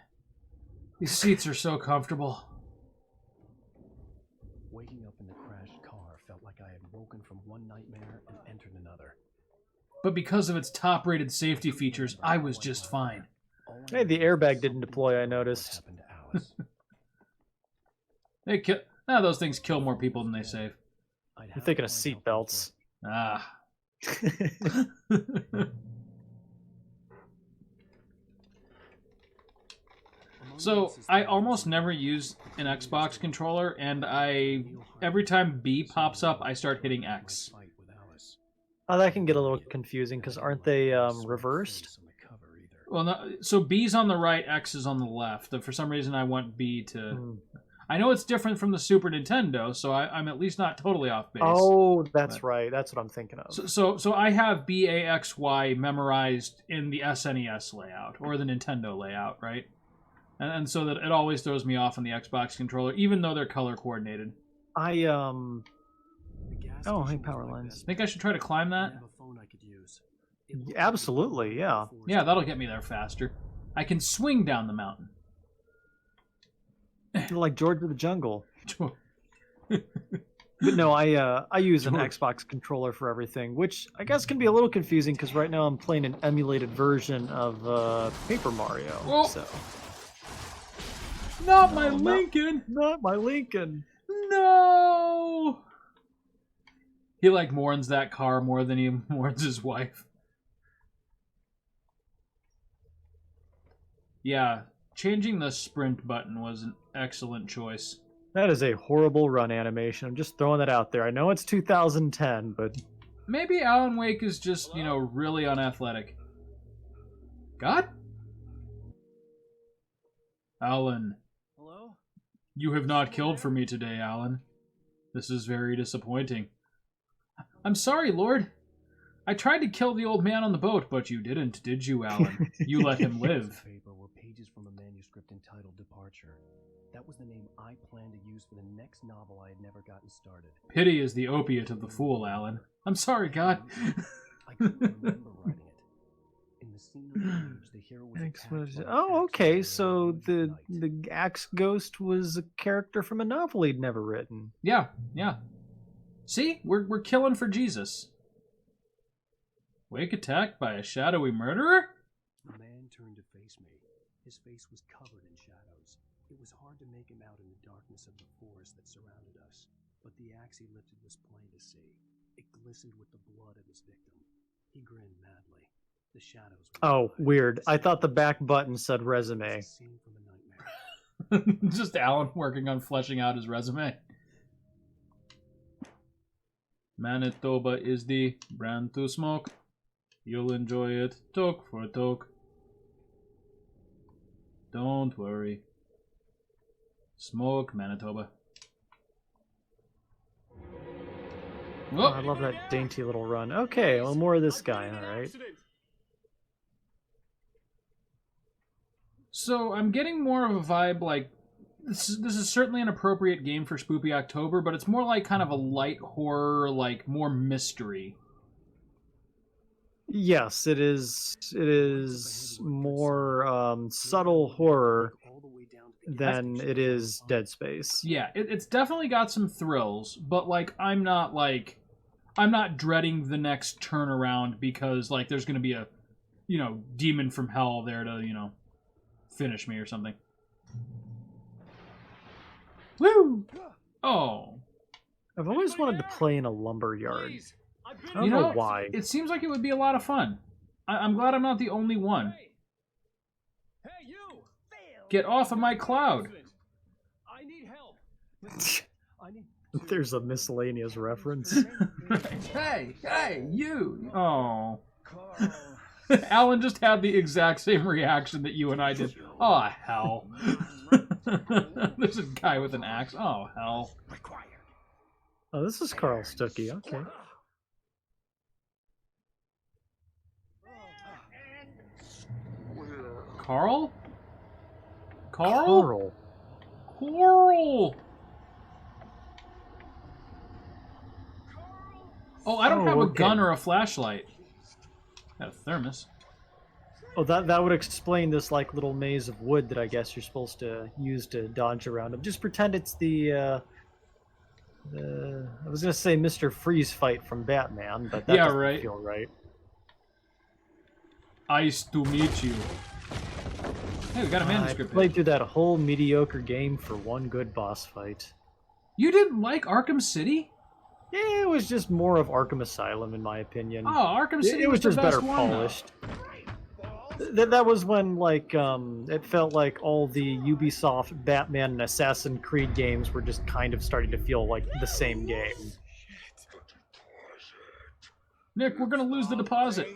Speaker 1: These seats are so comfortable.
Speaker 3: Waking up in the crashed car felt like I had woken from one nightmare and entered another.
Speaker 1: But because of its top-rated safety features, I was just fine.
Speaker 3: All I
Speaker 2: Hey, the
Speaker 3: knew was
Speaker 2: airbag
Speaker 3: that
Speaker 2: didn't
Speaker 3: something
Speaker 2: deploy, I
Speaker 3: terrible had
Speaker 2: noticed.
Speaker 3: happened to Alice.
Speaker 1: They kill. Nah, those things kill more people than they save.
Speaker 3: I'd
Speaker 2: You're
Speaker 3: have
Speaker 2: thinking
Speaker 3: to
Speaker 2: of
Speaker 3: find out
Speaker 2: seatbelts.
Speaker 1: Ah. So I almost never use an Xbox controller, and every time B pops up, I start hitting X.
Speaker 2: Oh, that can get a little confusing, because aren't they reversed?
Speaker 1: Well, no, so B's on the right, X is on the left. For some reason, I want B to.
Speaker 2: Hmm.
Speaker 1: I know it's different from the Super Nintendo, so I'm at least not totally off base.
Speaker 2: Oh, that's
Speaker 1: But-
Speaker 2: right. That's what I'm thinking of.
Speaker 1: So I have BAXY memorized in the SNES layout or the Nintendo layout, right? And so that it always throws me off on the Xbox controller, even though they're color coordinated.
Speaker 2: Oh, hey, power lines.
Speaker 1: Think I should try to climb that?
Speaker 2: Absolutely, yeah.
Speaker 1: Yeah, that'll get me there faster. I can swing down the mountain.
Speaker 2: Like George of the Jungle. But no, I use an
Speaker 1: George.
Speaker 2: Xbox controller for everything, which I guess can be a little confusing because right now I'm playing an emulated version of Paper Mario.
Speaker 1: Whoa.
Speaker 2: So
Speaker 1: Not my
Speaker 2: No,
Speaker 1: Lincoln!
Speaker 2: not my Lincoln.
Speaker 1: No! He like mourns that car more than he mourns his wife. Yeah, changing the sprint button was an excellent choice.
Speaker 2: That is a horrible run animation. I'm just throwing that out there. I know it's 2010, but
Speaker 1: Maybe Alan Wake is just, really unathletic. God? Alan.
Speaker 3: Hello?
Speaker 1: You have not killed for me today, Alan. This is very disappointing. I'm sorry, Lord. I tried to kill the old man on the boat, but you didn't, did you, Alan? You let him live.
Speaker 3: Paper were pages from a manuscript entitled Departure. That was the name I planned to use for the next novel I had never gotten started.
Speaker 1: Pity is the opiate of the fool, Alan. I'm sorry, God.
Speaker 3: I couldn't remember writing it. In the scene of the rage, the hero was
Speaker 2: Axe
Speaker 3: attacked
Speaker 2: was-
Speaker 3: by an
Speaker 2: Oh,
Speaker 3: axe
Speaker 2: okay.
Speaker 3: warrior
Speaker 2: So
Speaker 3: in
Speaker 2: the
Speaker 3: night.
Speaker 2: the Axe Ghost was a character from a novel he'd never written.
Speaker 1: Yeah, yeah. See, we're killing for Jesus. Wake attacked by a shadowy murderer?
Speaker 3: The man turned to face me. His face was covered in shadows. It was hard to make him out in the darkness of the forest that surrounded us, but the axe he lifted was plain to see. It glistened with the blood of his victim. He grinned madly. The shadows were
Speaker 2: Oh,
Speaker 3: wide.
Speaker 2: weird. I thought the
Speaker 3: Silhouette
Speaker 2: back button said
Speaker 3: was
Speaker 2: resume.
Speaker 3: a scene from a nightmare.
Speaker 1: Just Alan working on fleshing out his resume. Manitoba is the brand to smoke. You'll enjoy it toke for toke. Don't worry. Smoke Manitoba.
Speaker 2: Oh, I love that dainty little run. Okay, well, more of this guy, alright.
Speaker 1: So I'm getting more of a vibe like this is certainly an appropriate game for Spoopy October, but it's more like kind of a light horror, like more mystery.
Speaker 2: Yes, it is. It is more subtle horror
Speaker 3: All the way down to the
Speaker 2: than it is Dead Space.
Speaker 1: Yeah, it's definitely got some thrills, but I'm not dreading the next turnaround because like there's gonna be a demon from hell there to finish me or something. Woo! Oh.
Speaker 2: I've always wanted to play in a lumber yard. I don't
Speaker 1: You
Speaker 2: know
Speaker 1: know,
Speaker 2: why.
Speaker 1: It seems like it would be a lot of fun. I'm glad I'm not the only one.
Speaker 9: Hey, you!
Speaker 1: Get off of my cloud.
Speaker 9: I need help.
Speaker 3: I need
Speaker 2: There's a miscellaneous reference.
Speaker 1: Hey, you! Oh. Alan just had the exact same reaction that you and I did. Oh, hell. There's a guy with an axe. Oh, hell.
Speaker 2: Oh, this is Carl Stuckey. Okay.
Speaker 1: Carl?
Speaker 2: Carl.
Speaker 1: Coral! Oh, I don't have a
Speaker 2: okay.
Speaker 1: gun or a flashlight. Got a thermos.
Speaker 2: Oh, that would explain this like little maze of wood that I guess you're supposed to use to dodge around them. Just pretend it's the I was gonna say Mr. Freeze fight from Batman, but that
Speaker 1: Yeah,
Speaker 2: doesn't
Speaker 1: right.
Speaker 2: feel right.
Speaker 1: Nice to meet you. Hey, we got a
Speaker 2: I
Speaker 1: manuscript.
Speaker 2: played
Speaker 1: page.
Speaker 2: through that whole mediocre game for one good boss fight.
Speaker 1: You didn't like Arkham City?
Speaker 2: Yeah, it was just more of Arkham Asylum in my opinion.
Speaker 1: Oh, Arkham City
Speaker 2: it was
Speaker 1: the
Speaker 2: just
Speaker 1: best
Speaker 2: better
Speaker 1: one, though.
Speaker 2: polished. That was when it felt like all the Ubisoft Batman and Assassin's Creed games were just kind of starting to feel like the same game.
Speaker 1: Nick, we're gonna lose the deposit.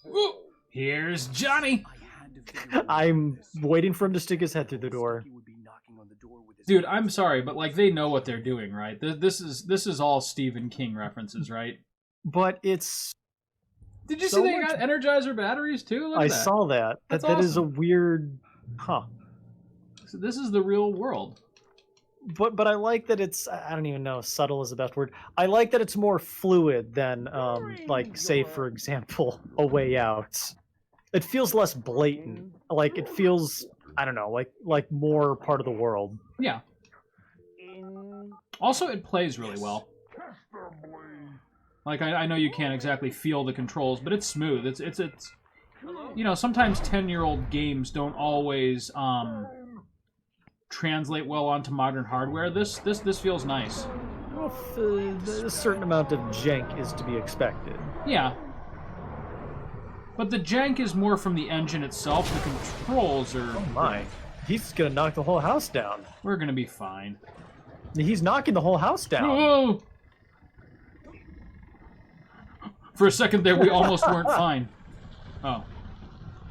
Speaker 1: Woo! Here's Johnny.
Speaker 3: I had to figure out
Speaker 2: I'm
Speaker 3: this.
Speaker 2: waiting for him to stick his head through the door.
Speaker 3: He would be knocking on the door with his
Speaker 1: Dude,
Speaker 3: hands
Speaker 1: I'm
Speaker 3: up.
Speaker 1: sorry, but they know what they're doing, right? This is all Stephen King references, right?
Speaker 2: But it's
Speaker 1: Did you
Speaker 2: So
Speaker 1: see they
Speaker 2: much-
Speaker 1: got Energizer batteries too? Look at
Speaker 2: I
Speaker 1: that.
Speaker 2: saw that.
Speaker 1: That's
Speaker 2: That is a
Speaker 1: awesome.
Speaker 2: weird
Speaker 1: So this is the real world.
Speaker 2: But I like that it's I don't even know, subtle is the best word. I like that it's more fluid than like say for example, A Way Out. It feels less blatant. Like it feels I don't know, like more part of the world.
Speaker 1: Yeah. Also, it plays really well. Like I know you can't exactly feel the controls, but it's smooth. It's sometimes 10-year-old games don't always translate well onto modern hardware. This feels nice.
Speaker 2: Well, a certain amount of jank is to be expected.
Speaker 1: Yeah. But the jank is more from the engine itself. The controls are...
Speaker 2: Oh my. He's gonna knock the whole house down.
Speaker 1: We're gonna be fine.
Speaker 2: He's knocking the whole house down.
Speaker 1: Whoa! For a second there, we almost weren't fine. Oh.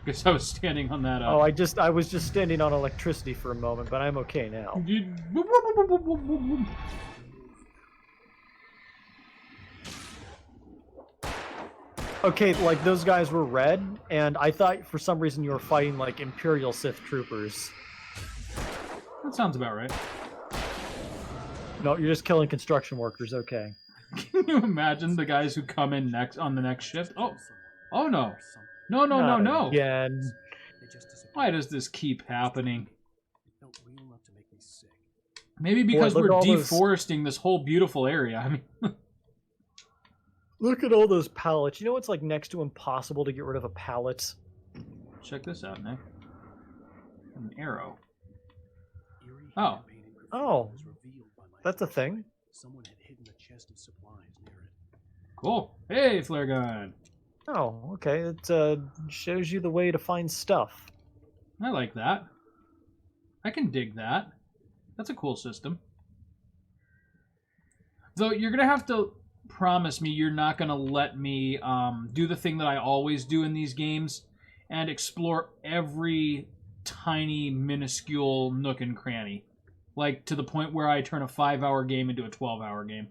Speaker 1: Guess I was standing on that...
Speaker 2: Oh, I was just standing on electricity for a moment, but I'm okay now. Okay, like those guys were red, and I thought for some reason you were fighting like Imperial Sith troopers.
Speaker 1: That sounds about right.
Speaker 2: No, you're just killing construction workers. Okay.
Speaker 1: Can you imagine the guys who come in next on the next shift? Oh no. No, no, no,
Speaker 2: Not
Speaker 1: no.
Speaker 2: again.
Speaker 3: They just disappeared.
Speaker 1: Why does this keep happening?
Speaker 3: It felt real enough to make me sick.
Speaker 1: Maybe because
Speaker 2: look
Speaker 1: we're
Speaker 2: at all those-
Speaker 1: deforesting this whole beautiful area. I mean,
Speaker 2: Look at all those pallets. You know it's like next to impossible to get rid of a pallet?
Speaker 1: check this out, Nick. An arrow.
Speaker 3: Eerie
Speaker 1: Oh.
Speaker 3: hand-painted graffiti
Speaker 2: Oh.
Speaker 3: was revealed by my
Speaker 2: That's a thing.
Speaker 3: flashlight. Someone had hidden a chest of supplies near it.
Speaker 1: Cool. Hey, flare gun.
Speaker 2: Oh, okay. It shows you the way to find stuff.
Speaker 1: I like that. I can dig that. That's a cool system. Though you're gonna have to promise me you're not gonna let me do the thing that I always do in these games and explore every tiny, minuscule nook and cranny. Like, to the point where I turn a 5-hour game into a 12-hour game.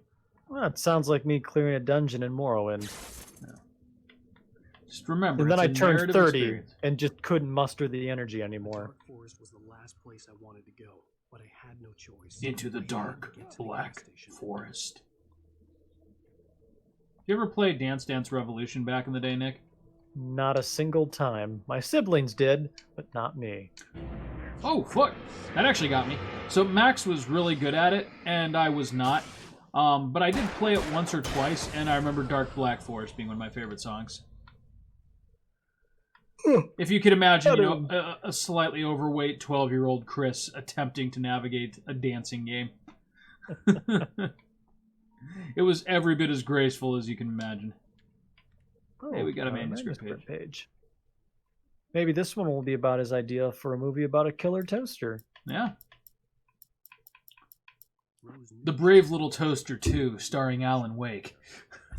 Speaker 2: Well, it sounds like me clearing a dungeon in Morrowind.
Speaker 1: Just remember,
Speaker 2: And then
Speaker 1: it's
Speaker 2: I
Speaker 1: a
Speaker 2: turned
Speaker 1: narrative
Speaker 2: 30
Speaker 1: experience.
Speaker 2: and just couldn't muster the energy anymore.
Speaker 3: Dark Forest was the last place I wanted to go, but I had no choice.
Speaker 1: Into the
Speaker 3: I had
Speaker 1: dark,
Speaker 3: to get to the
Speaker 1: black
Speaker 3: gas station.
Speaker 1: forest. You ever play Dance Dance Revolution back in the day, Nick?
Speaker 2: Not a single time. My siblings did, but not me.
Speaker 1: Oh, fuck. That actually got me. So Max was really good at it, and I was not. But I did play it once or twice, and I remember Dark Black Forest being one of my favorite songs. If you could imagine, you know, a slightly overweight 12-year-old Chris attempting to navigate a dancing game. It was every bit as graceful as you can imagine. Hey, we got a manuscript
Speaker 2: page. Maybe this one will be about his idea for a movie about a killer toaster.
Speaker 1: Yeah.
Speaker 3: Rose knew
Speaker 1: The Brave Little Toaster 2, starring Alan Wake.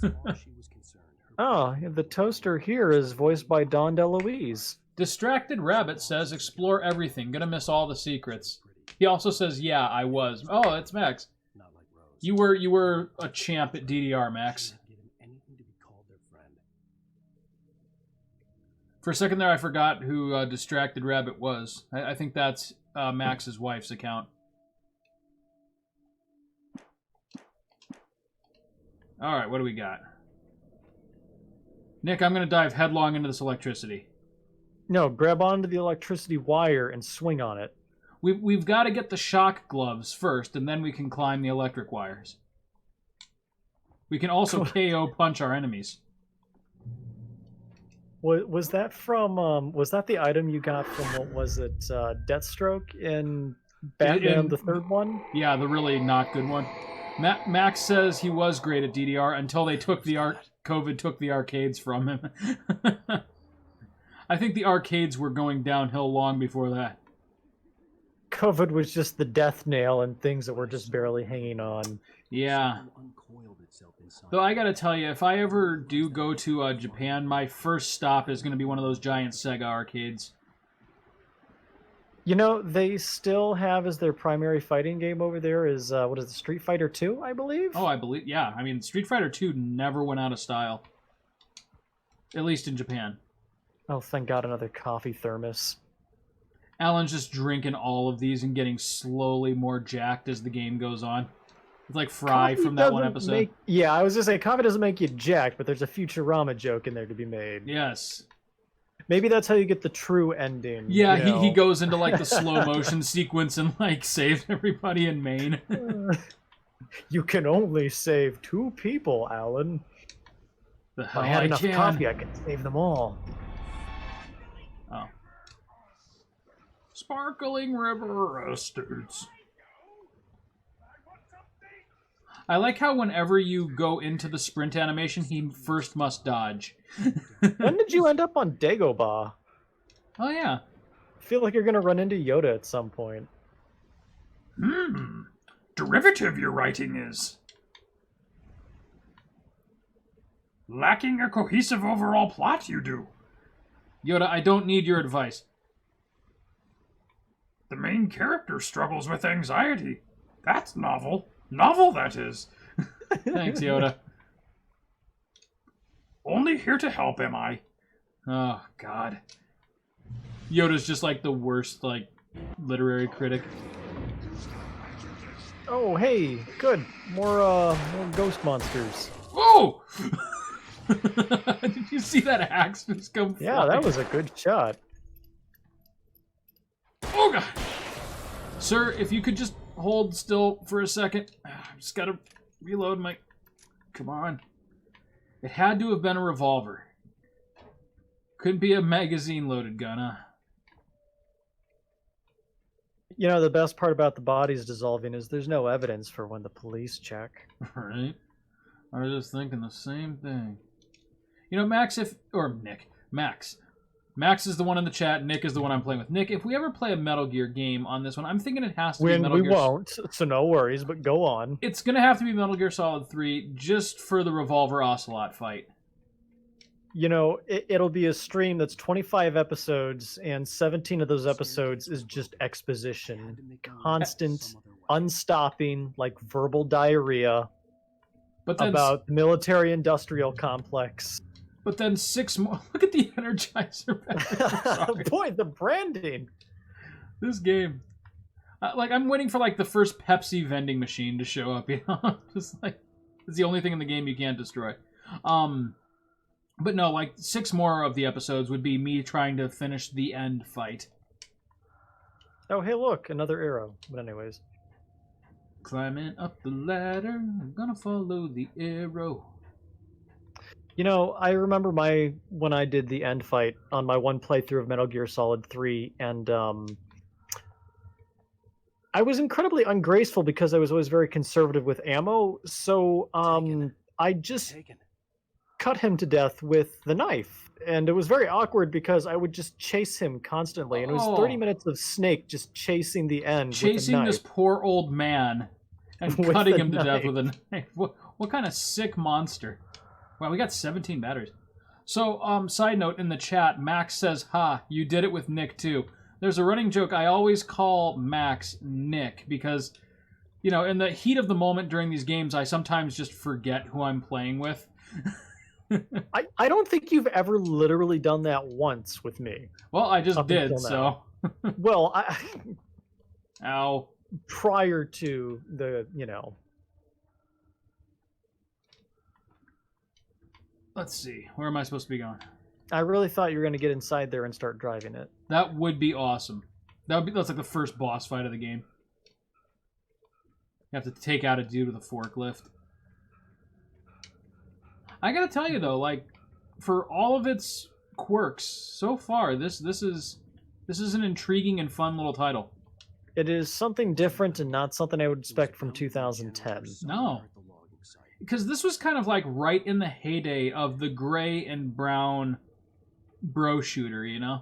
Speaker 3: as far as she was concerned, her
Speaker 2: Oh, the toaster here is voiced by Don DeLuise.
Speaker 1: Distracted Rabbit says, explore everything. Gonna miss all the secrets. He also says, yeah, I was. Oh, that's Max.
Speaker 3: not like Rose.
Speaker 1: You were a champ at DDR, Max.
Speaker 3: Didn't give him anything to be called their friend.
Speaker 1: For a second there, I forgot who Distracted Rabbit was. I think that's Max's wife's account. Alright, what do we got? Nick, I'm going to dive headlong into this electricity.
Speaker 2: No, grab onto the electricity wire and swing on it.
Speaker 1: We've got to get the shock gloves first, and then we can climb the electric wires. We can also KO punch our enemies.
Speaker 2: Was that from? Was that the item you got from what was it? Deathstroke in Batman, the third one?
Speaker 1: Yeah, the really not good one. Max says he was great at DDR until they took the COVID took the arcades from him. I think the arcades were going downhill long before that.
Speaker 2: COVID was just the death nail and things that were just barely hanging on.
Speaker 1: Yeah.
Speaker 3: Something uncoiled itself inside.
Speaker 1: Though I gotta tell you, if I ever do go to Japan, my first stop is gonna be one of those giant Sega arcades.
Speaker 2: You know, they still have as their primary fighting game over there is, what is it, Street Fighter 2, I believe?
Speaker 1: Oh, I believe, yeah. I mean, Street Fighter 2 never went out of style. At least in Japan.
Speaker 2: Oh, thank God, another coffee thermos.
Speaker 1: Alan's just drinking all of these and getting slowly more jacked as the game goes on. It's like Fry
Speaker 2: Coffee
Speaker 1: from that one
Speaker 2: doesn't
Speaker 1: episode.
Speaker 2: Yeah, I was just saying, coffee doesn't make you jacked, but there's a Futurama joke in there to be made.
Speaker 1: Yes.
Speaker 2: Maybe that's how you get the true ending.
Speaker 1: Yeah,
Speaker 2: you know?
Speaker 1: he goes into like the slow motion sequence and like saves everybody in Maine.
Speaker 2: You can only save 2 people, Alan.
Speaker 1: The
Speaker 2: If
Speaker 1: hell
Speaker 2: I had enough
Speaker 1: can.
Speaker 2: coffee, I could save them all.
Speaker 1: Oh. Sparkling River Estates. I like how whenever you go into the sprint animation, he first must dodge.
Speaker 2: When did you end up on Dagobah?
Speaker 1: Oh, yeah.
Speaker 2: I feel like you're going to run into Yoda at some point.
Speaker 10: Derivative your writing is. Lacking a cohesive overall plot, you do.
Speaker 1: Yoda, I don't need your advice.
Speaker 10: The main character struggles with anxiety. That's novel. Novel, that is.
Speaker 1: Thanks, Yoda.
Speaker 10: Only here to help, am I?
Speaker 1: Oh, God. Yoda's just like the worst, like, literary critic.
Speaker 2: Oh, hey, good. More ghost monsters.
Speaker 1: Whoa! Did you see that axe just come
Speaker 2: Yeah,
Speaker 1: flying?
Speaker 2: that was a good shot.
Speaker 1: Oh god! Sir, if you could just hold still for a second. I just gotta reload my... Come on. It had to have been a revolver. Couldn't be a magazine-loaded gun, huh?
Speaker 2: You know, the best part about the bodies dissolving is there's no evidence for when the police check.
Speaker 1: Right? I was just thinking the same thing. You know, Max, Max. Max is the one in the chat. Nick is the one I'm playing with. Nick, if we ever play a Metal Gear game on this one, I'm thinking it has to be Metal Gear...
Speaker 2: We won't, so no worries, but go on.
Speaker 1: It's going to have to be Metal Gear Solid 3 just for the Revolver Ocelot fight.
Speaker 2: You know, it'll be a stream that's 25 episodes, and 17 of those episodes is just exposition. Constant, unstopping, like verbal diarrhea
Speaker 1: But then,
Speaker 2: about the military-industrial complex.
Speaker 1: But then 6 more... Look at the Energizer battery.
Speaker 2: Boy, the branding!
Speaker 1: This game... like, I'm waiting for, like, the first Pepsi vending machine to show up, you know? Just, like, it's the only thing in the game you can't destroy. But no, like, 6 more of the episodes would be me trying to finish the end fight.
Speaker 2: Oh, hey, look, another arrow. But anyways.
Speaker 1: Climbing up the ladder, I'm gonna follow the arrow.
Speaker 2: You know, I remember when I did the end fight on my one playthrough of Metal Gear Solid 3, and I was incredibly ungraceful because I was always very conservative with ammo, so I just cut him to death with the knife. And it was very awkward because I would just chase him constantly, and it was 30 minutes of Snake just chasing the end
Speaker 1: chasing
Speaker 2: with a knife.
Speaker 1: this poor old man and
Speaker 2: With
Speaker 1: cutting
Speaker 2: a
Speaker 1: him to death
Speaker 2: knife.
Speaker 1: with a knife. What kind of sick monster? Wow, we got 17 batteries. So, side note in the chat, Max says, "Ha, you did it with Nick too." There's a running joke. I always call Max Nick because, you know, in the heat of the moment during these games, I sometimes just forget who I'm playing with.
Speaker 2: I don't think you've ever literally done that once with me.
Speaker 1: Well, I just
Speaker 2: Up
Speaker 1: did,
Speaker 2: until
Speaker 1: so.
Speaker 2: Well,
Speaker 1: Ow.
Speaker 2: prior to the, you know.
Speaker 1: Let's see. Where am I supposed to be going?
Speaker 2: I really thought you were going to get inside there and start driving it.
Speaker 1: That would be awesome. That's like the first boss fight of the game. You have to take out a dude with a forklift. I gotta tell you though, like, for all of its quirks so far, this is an intriguing and fun little title.
Speaker 2: It is something different and not something I would expect from 2010.
Speaker 1: No. Because this was kind of like right in the heyday of the gray and brown bro shooter, you know?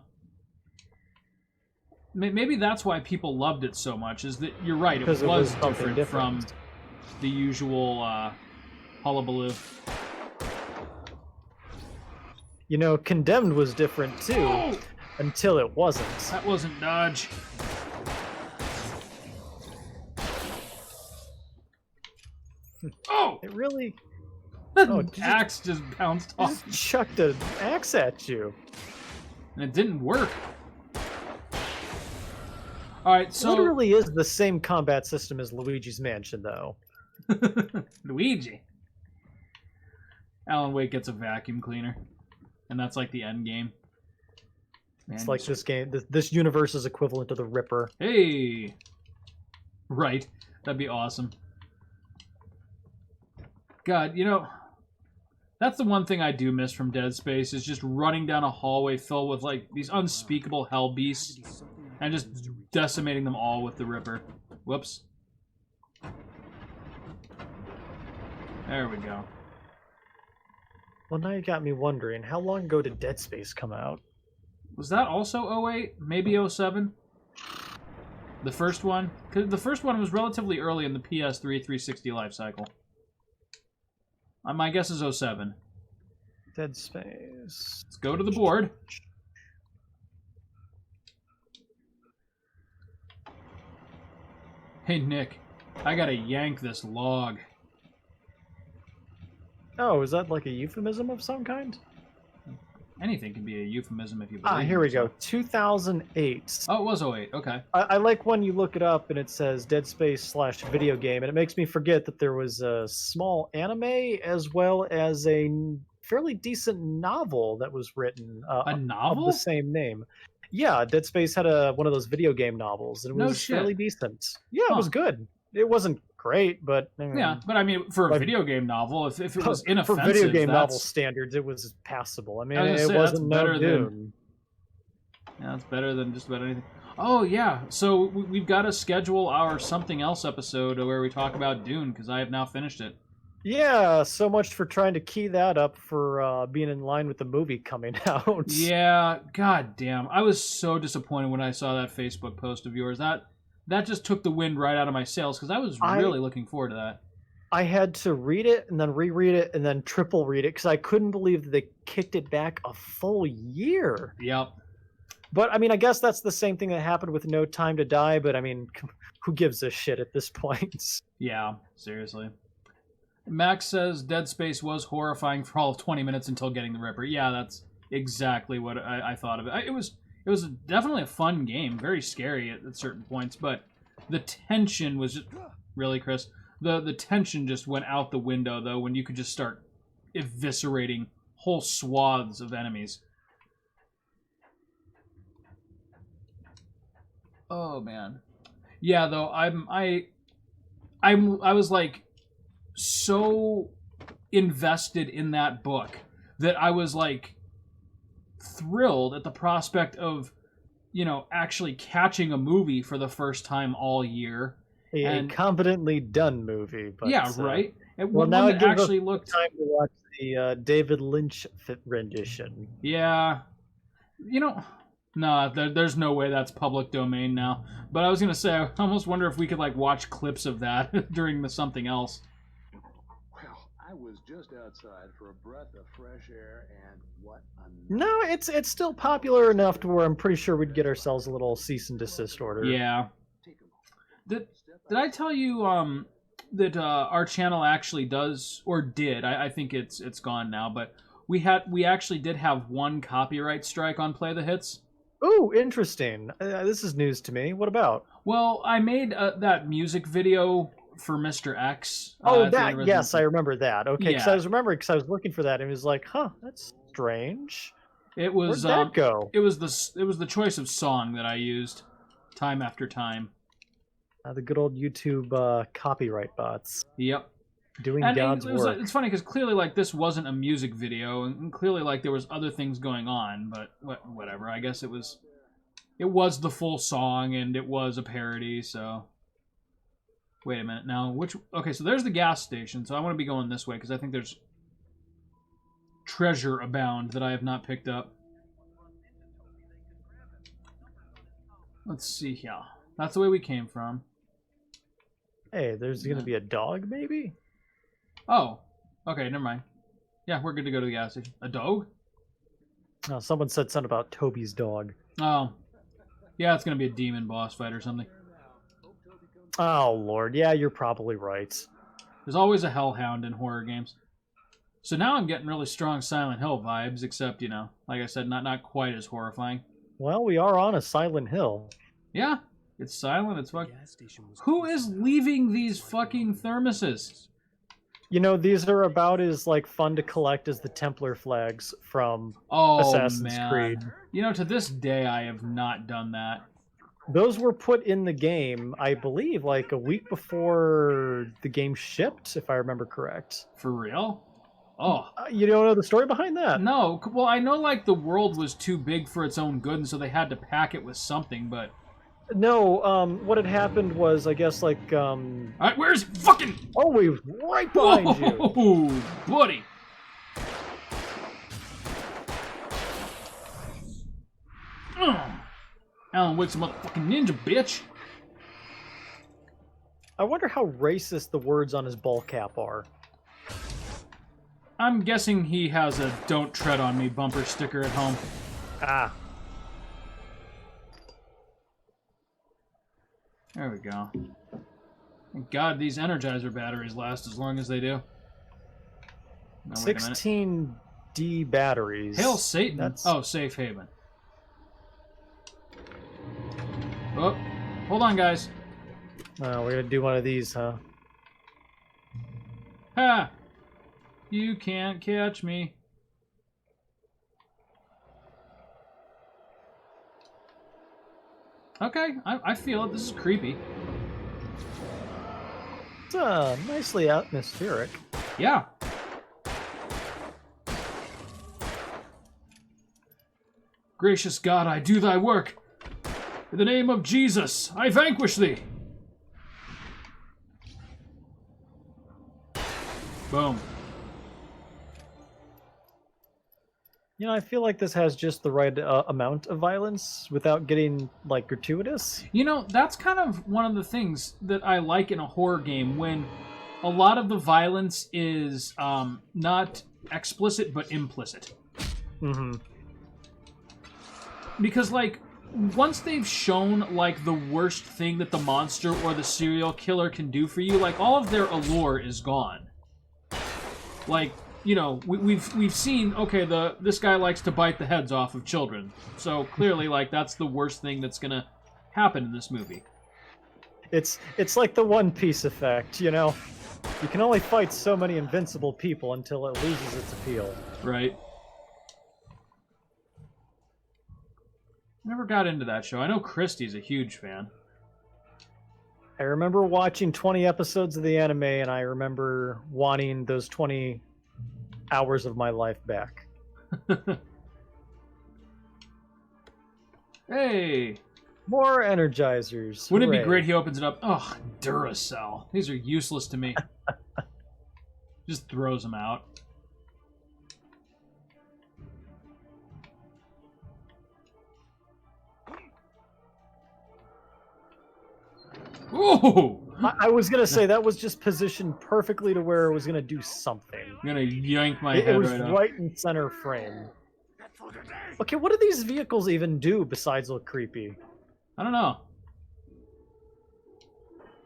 Speaker 1: Maybe that's why people loved it so much, is that you're right, it was different from the usual hullabaloo.
Speaker 2: You know, Condemned was different too,
Speaker 1: Oh!
Speaker 2: until it wasn't.
Speaker 1: That wasn't dodge. Oh!
Speaker 2: It really...
Speaker 1: The axe just bounced off.
Speaker 2: Just chucked an axe at you.
Speaker 1: And it didn't work. Alright, so...
Speaker 2: Literally is the same combat system as Luigi's Mansion, though.
Speaker 1: Luigi. Alan Wake gets a vacuum cleaner. And that's like the end game.
Speaker 2: It's like this game, this universe is equivalent to the Ripper.
Speaker 1: Hey! Right. That'd be awesome. God, you know, that's the one thing I do miss from Dead Space, is just running down a hallway filled with, like, these unspeakable hell beasts and just decimating them all with the Ripper. Whoops. There we go.
Speaker 2: Well, now you got me wondering, how long ago did Dead Space come out?
Speaker 1: Was that also 08? Maybe 07? The first one? 'Cause the first one was relatively early in the PS3 360 life cycle. My guess is 07.
Speaker 2: Dead Space.
Speaker 1: Let's go to the board. Hey, Nick. I gotta yank this log.
Speaker 2: Oh, is that like a euphemism of some kind?
Speaker 1: Anything can be a euphemism if you believe.
Speaker 2: Here we
Speaker 1: yourself.
Speaker 2: go. 2008.
Speaker 1: Oh, it was 08. Okay.
Speaker 2: I like when you look it up and it says Dead Space / video game, and it makes me forget that there was a small anime as well as a fairly decent novel that was written
Speaker 1: A novel?
Speaker 2: of the same name. Yeah, Dead Space had one of those video game novels, and it
Speaker 1: No
Speaker 2: was
Speaker 1: shit.
Speaker 2: fairly decent. Yeah,
Speaker 1: Huh.
Speaker 2: it was good. It wasn't great, but
Speaker 1: Yeah, but I mean, for a
Speaker 2: like-
Speaker 1: video game novel, if it was
Speaker 2: for
Speaker 1: inoffensive,
Speaker 2: video game novel
Speaker 1: that's,
Speaker 2: standards, it was passable. I mean,
Speaker 1: I was
Speaker 2: it
Speaker 1: gonna say, that's
Speaker 2: wasn't no
Speaker 1: better than-
Speaker 2: Dune.
Speaker 1: yeah, it's better than just about anything. Oh yeah, so we've got to schedule our something else episode where we talk about Dune because I have now finished it.
Speaker 2: Yeah, so much for trying to key that up for being in line with the movie coming out.
Speaker 1: Yeah, god damn, I was so disappointed when I saw that Facebook post of yours. That just took the wind right out of my sails because I was really looking forward to that.
Speaker 2: I had to read it and then reread it and then triple read it because I couldn't believe that they kicked it back a full year.
Speaker 1: Yep.
Speaker 2: But I mean, I guess that's the same thing that happened with No Time to Die. But I mean, who gives a shit at this point?
Speaker 1: Yeah, seriously. Max says Dead Space was horrifying for all of 20 minutes until getting the Ripper. Yeah, that's exactly what I thought of it. It was definitely a fun game, very scary at certain points, but the tension was just really, Chris. The tension just went out the window though when you could just start eviscerating whole swaths of enemies. Oh man, yeah. Though I was like so invested in that book that I was like thrilled at the prospect of, you know, actually catching a movie for the first time all year.
Speaker 2: A competently done movie. But,
Speaker 1: yeah, right. And
Speaker 2: well,
Speaker 1: one
Speaker 2: now
Speaker 1: that
Speaker 2: it gives
Speaker 1: actually
Speaker 2: us
Speaker 1: looked
Speaker 2: time to watch the David Lynch rendition.
Speaker 1: Yeah, you know. No, there's no way that's public domain now. But I was gonna say, I almost wonder if we could like watch clips of that during the something else.
Speaker 3: Well, I was just outside for a breath of fresh air, and what a...
Speaker 2: No, it's still popular enough to where I'm pretty sure we'd get ourselves a little cease and desist order.
Speaker 1: Yeah. Did I tell you that our channel actually does, or did? I think it's gone now, but we actually did have one copyright strike on Play the Hits.
Speaker 2: Ooh, interesting. This is news to me. What about?
Speaker 1: Well, I made that music video for Mr. X.
Speaker 2: Oh, that, yes, I remember that. Okay, because
Speaker 1: Yeah.
Speaker 2: I was looking for that, and it was like, huh, that's strange.
Speaker 1: It was
Speaker 2: Where'd that go?
Speaker 1: It was the choice of song that I used time after time.
Speaker 2: The good old YouTube copyright bots.
Speaker 1: Yep.
Speaker 2: Doing
Speaker 1: And
Speaker 2: God's work.
Speaker 1: it's funny because clearly, like, this wasn't a music video, and clearly, like, there was other things going on. But whatever. I guess it was the full song, and it was a parody. So, wait a minute. Now, okay, so there's the gas station. So I want to be going this way because I think there's treasure abound that I have not picked up. Let's see here. That's the way we came from.
Speaker 2: Hey, there's going to be a dog, maybe?
Speaker 1: Oh, okay, never mind. Yeah, we're good to go to the gas station. A dog?
Speaker 2: No, someone said something about Toby's dog.
Speaker 1: Oh. Yeah, it's going to be a demon boss fight or something.
Speaker 2: Oh, Lord. Yeah, you're probably right.
Speaker 1: There's always a hellhound in horror games. So now I'm getting really strong Silent Hill vibes, except, you know, like I said, not quite as horrifying.
Speaker 2: Well, we are on a Silent Hill.
Speaker 1: Yeah, it's silent, it's fucking... Who is leaving these fucking thermoses?
Speaker 2: You know, these are about as, like, fun to collect as the Templar flags from Assassin's Creed.
Speaker 1: You know, to this day, I have not done that.
Speaker 2: Those were put in the game, I believe, like a week before the game shipped, if I remember correct.
Speaker 1: For real? Oh.
Speaker 2: You don't know the story behind that?
Speaker 1: No. Well, I know, like, the world was too big for its own good, and so they had to pack it with something, but...
Speaker 2: No, what had happened was, I guess, like,
Speaker 1: Alright, where's fucking...
Speaker 2: Oh, he's right behind you!
Speaker 1: Oh, buddy! Alan Wake's a motherfucking ninja, bitch!
Speaker 2: I wonder how racist the words on his ball cap are.
Speaker 1: I'm guessing he has a "Don't Tread on Me" bumper sticker at home.
Speaker 2: Ah.
Speaker 1: There we go. Thank God these Energizer batteries last as long as they do. Now, wait a minute.
Speaker 2: 16 D batteries.
Speaker 1: Hail Satan.
Speaker 2: That's...
Speaker 1: Oh, safe haven. Oh, hold on, guys.
Speaker 2: We're gonna do one of these, huh?
Speaker 1: Ha! You can't catch me. Okay, I feel it. This is creepy.
Speaker 2: It's nicely atmospheric.
Speaker 1: Yeah. Gracious God, I do thy work. In the name of Jesus, I vanquish thee. Boom.
Speaker 2: You know, I feel like this has just the right amount of violence without getting, like, gratuitous.
Speaker 1: You know, that's kind of one of the things that I like in a horror game, when a lot of the violence is not explicit but implicit.
Speaker 2: Mm-hmm.
Speaker 1: Because, like, once they've shown, like, the worst thing that the monster or the serial killer can do for you, like, all of their allure is gone. Like, you know, we've seen, okay, this guy likes to bite the heads off of children. So clearly, like, that's the worst thing that's gonna happen in this movie.
Speaker 2: It's like the One Piece effect, you know? You can only fight so many invincible people until it loses its appeal.
Speaker 1: Right. Never got into that show. I know Christy's a huge fan.
Speaker 2: I remember watching 20 episodes of the anime, and I remember wanting those 20 hours of my life back.
Speaker 1: Hey!
Speaker 2: More Energizers.
Speaker 1: Wouldn't it be
Speaker 2: Hooray.
Speaker 1: great he opens it up? Oh, Duracell. These are useless to me. Just throws them out. Ooh!
Speaker 2: I was gonna say that was just positioned perfectly to where it was gonna do something.
Speaker 1: I'm gonna yank my
Speaker 2: It
Speaker 1: head
Speaker 2: was
Speaker 1: right up.
Speaker 2: right in center frame. Okay, what do these vehicles even do besides look creepy?
Speaker 1: I don't know.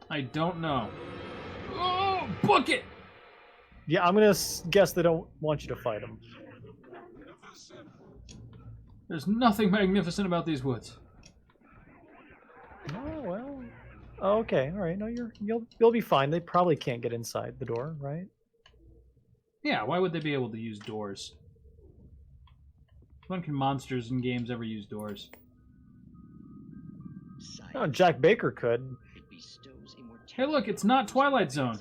Speaker 1: I don't know. Oh, book it!
Speaker 2: Yeah, I'm gonna guess they don't want you to fight them.
Speaker 1: There's nothing magnificent about these woods.
Speaker 2: Oh well. Oh, okay, all right. No, you'll be fine. They probably can't get inside the door, right?
Speaker 1: Yeah, why would they be able to use doors? When can monsters in games ever use doors?
Speaker 2: Oh, Jack Baker could.
Speaker 1: Hey, look, it's not Twilight Zone.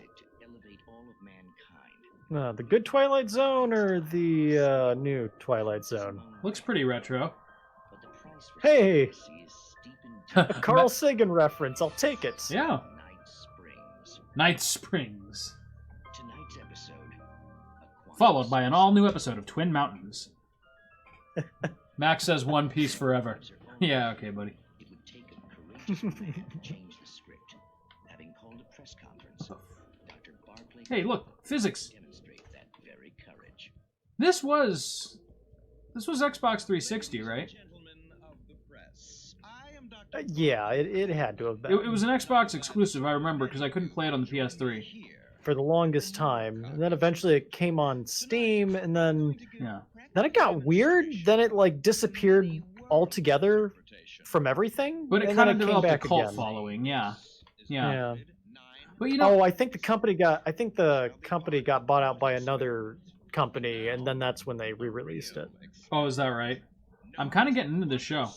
Speaker 2: The good Twilight Zone or the new Twilight Zone?
Speaker 1: Looks pretty retro.
Speaker 2: Hey! A Carl Sagan reference. I'll take it.
Speaker 1: Yeah. Night Springs. Followed by an all-new episode of Twin Mountains. Max says One Piece forever. Yeah, okay, buddy. Hey, look, physics. This was Xbox 360, right?
Speaker 2: Yeah, it had to have been.
Speaker 1: It was an Xbox exclusive, I remember, because I couldn't play it on the PS3.
Speaker 2: For the longest time. And then eventually it came on Steam, and then it got weird. Then it like disappeared altogether from everything.
Speaker 1: But it
Speaker 2: and
Speaker 1: kind
Speaker 2: then
Speaker 1: of
Speaker 2: came
Speaker 1: developed a
Speaker 2: back
Speaker 1: cult
Speaker 2: again.
Speaker 1: following, yeah. But
Speaker 2: I think the company got bought out by another company, and then that's when they re-released it.
Speaker 1: Oh, is that right? I'm kind of getting into this show.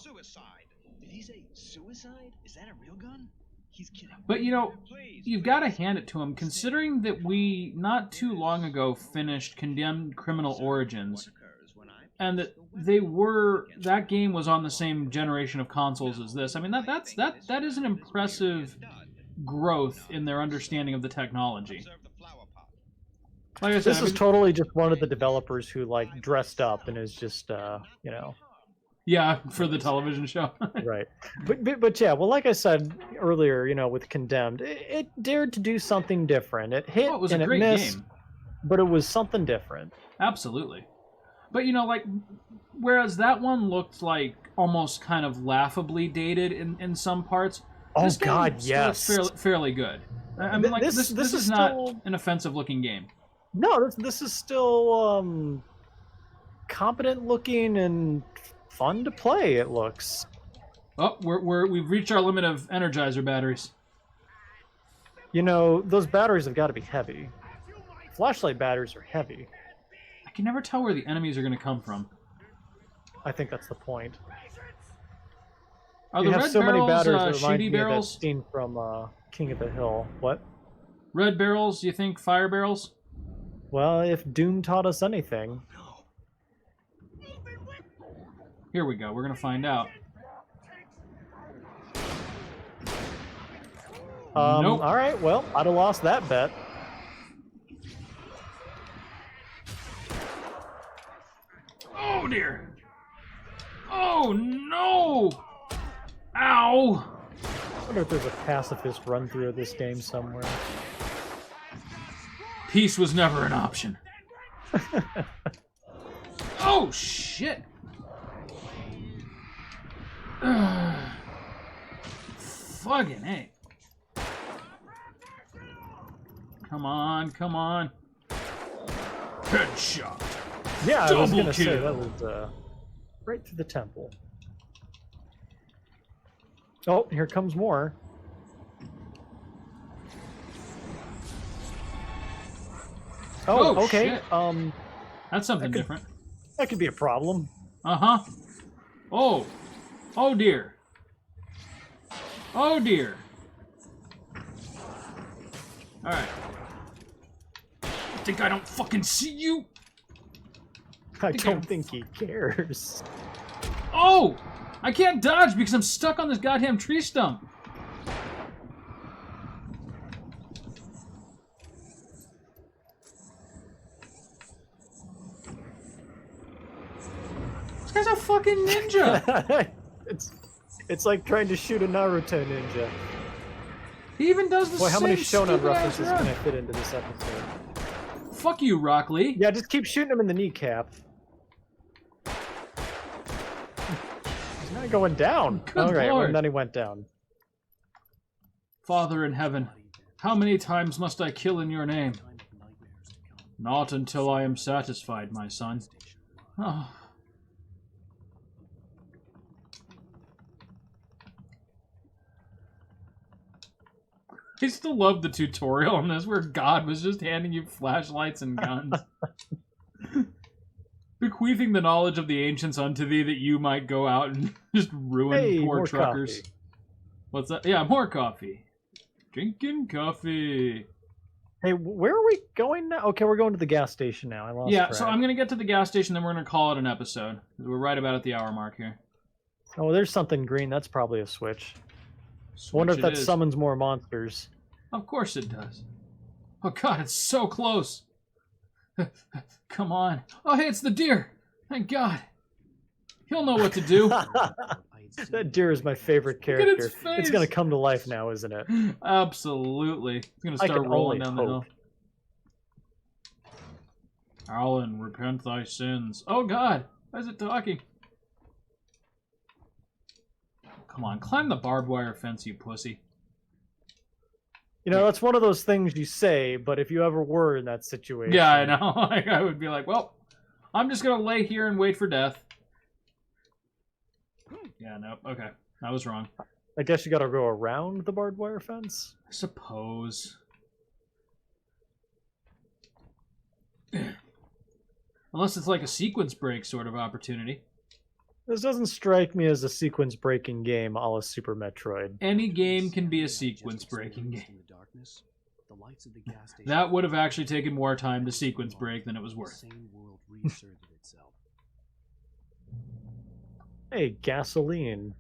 Speaker 3: Did he say suicide? Is that a real gun? He's kidding.
Speaker 1: But you've got to hand it to him, considering that we not too long ago finished Condemned Criminal Origins, and that that game was on the same generation of consoles as this. I mean, that is an impressive growth in their understanding of the technology. Like I said,
Speaker 2: This is totally just one of the developers who like dressed up and is just
Speaker 1: yeah, for the television show.
Speaker 2: Right. But yeah, well, like I said earlier, with Condemned, it dared to do something different. It hit
Speaker 1: it was
Speaker 2: and
Speaker 1: a great
Speaker 2: it missed,
Speaker 1: game.
Speaker 2: But it was something different.
Speaker 1: Absolutely. But whereas that one looked like almost kind of laughably dated in some parts.
Speaker 2: Oh
Speaker 1: this game
Speaker 2: God,
Speaker 1: still
Speaker 2: yes.
Speaker 1: looks fairly good. I mean, this is not
Speaker 2: still...
Speaker 1: an offensive looking game.
Speaker 2: No, this is still competent looking and fun to play, it looks.
Speaker 1: Oh, we've reached our limit of Energizer batteries.
Speaker 2: You know, those batteries have got to be heavy. Flashlight batteries are heavy.
Speaker 1: I can never tell where the enemies are going to come from.
Speaker 2: I think that's the point.
Speaker 1: Are
Speaker 2: you
Speaker 1: the
Speaker 2: have
Speaker 1: red
Speaker 2: so
Speaker 1: barrels
Speaker 2: many batteries that remind
Speaker 1: shooty
Speaker 2: me of
Speaker 1: barrels?
Speaker 2: that scene from King of the Hill. What?
Speaker 1: Red barrels, you think? Fire barrels?
Speaker 2: Well, if Doom taught us anything.
Speaker 1: Here we go. We're going to find out. Nope.
Speaker 2: All right, well, I'd have lost that bet.
Speaker 1: Oh, dear. Oh, no! Ow!
Speaker 2: I wonder if there's a pacifist run-through of this game somewhere.
Speaker 1: Peace was never an option. Oh, shit! Fucking A. Come on, come on. Headshot.
Speaker 2: Yeah, I was
Speaker 1: Double
Speaker 2: gonna say
Speaker 1: kill.
Speaker 2: that was right through the temple. Oh, here comes more. Oh,
Speaker 1: Oh,
Speaker 2: okay.
Speaker 1: shit. That's something different.
Speaker 2: That could be a problem.
Speaker 1: Uh-huh. Oh. Oh, dear. Oh, dear. Alright. Think I don't fucking see you?
Speaker 2: I don't think he cares.
Speaker 1: Oh! I can't dodge because I'm stuck on this goddamn tree stump. This guy's a fucking ninja.
Speaker 2: it's like trying to shoot a Naruto ninja.
Speaker 1: He even does the
Speaker 2: Boy, how
Speaker 1: same
Speaker 2: many Shonen
Speaker 1: stupid ass
Speaker 2: references
Speaker 1: run.
Speaker 2: can I fit into this episode?
Speaker 1: Fuck you, Rock Lee.
Speaker 2: Yeah, just keep shooting him in the kneecap. He's not going down.
Speaker 1: Good
Speaker 2: All right, well,
Speaker 1: Lord.
Speaker 2: then he went down.
Speaker 1: Father in heaven, how many times must I kill in your name? Not until I am satisfied, my son. Oh. I still love the tutorial on this where God was just handing you flashlights and guns. Bequeathing the knowledge of the ancients unto thee that you might go out and just ruin
Speaker 2: Hey,
Speaker 1: poor
Speaker 2: more
Speaker 1: truckers.
Speaker 2: coffee.
Speaker 1: What's that? Yeah, more coffee. Drinking coffee.
Speaker 2: Hey, where are we going now? Okay, we're going to the gas station now. I lost
Speaker 1: Yeah,
Speaker 2: track.
Speaker 1: so I'm going to get to the gas station, then we're going to call it an episode. 'Cause we're right about at the hour mark here.
Speaker 2: Oh, there's something green. That's probably a switch. I wonder if
Speaker 1: Switch
Speaker 2: that
Speaker 1: it is.
Speaker 2: summons more monsters.
Speaker 1: Of course it does. Oh god, it's so close. Come on. Oh hey, it's the deer. Thank God. He'll know what to do.
Speaker 2: That deer is my favorite
Speaker 1: Look at
Speaker 2: character.
Speaker 1: its face.
Speaker 2: It's going to come to life now, isn't it?
Speaker 1: Absolutely. It's going to
Speaker 2: I
Speaker 1: start
Speaker 2: can
Speaker 1: rolling
Speaker 2: only
Speaker 1: down the hill.
Speaker 2: hope.
Speaker 1: Alan, repent thy sins. Oh god, why is it talking? Come on, climb the barbed wire fence, you pussy.
Speaker 2: You know, that's one of those things you say, but if you ever were in that situation...
Speaker 1: Yeah, I know. I would be like, well, I'm just going to lay here and wait for death. Yeah, nope. Okay. I was wrong.
Speaker 2: I guess you got to go around the barbed wire fence?
Speaker 1: I suppose. Unless it's like a sequence break sort of opportunity.
Speaker 2: This doesn't strike me as a sequence-breaking game a la Super Metroid.
Speaker 1: Any game can be a sequence breaking game. That would have actually taken more time to sequence break than it was worth.
Speaker 2: Hey, gasoline.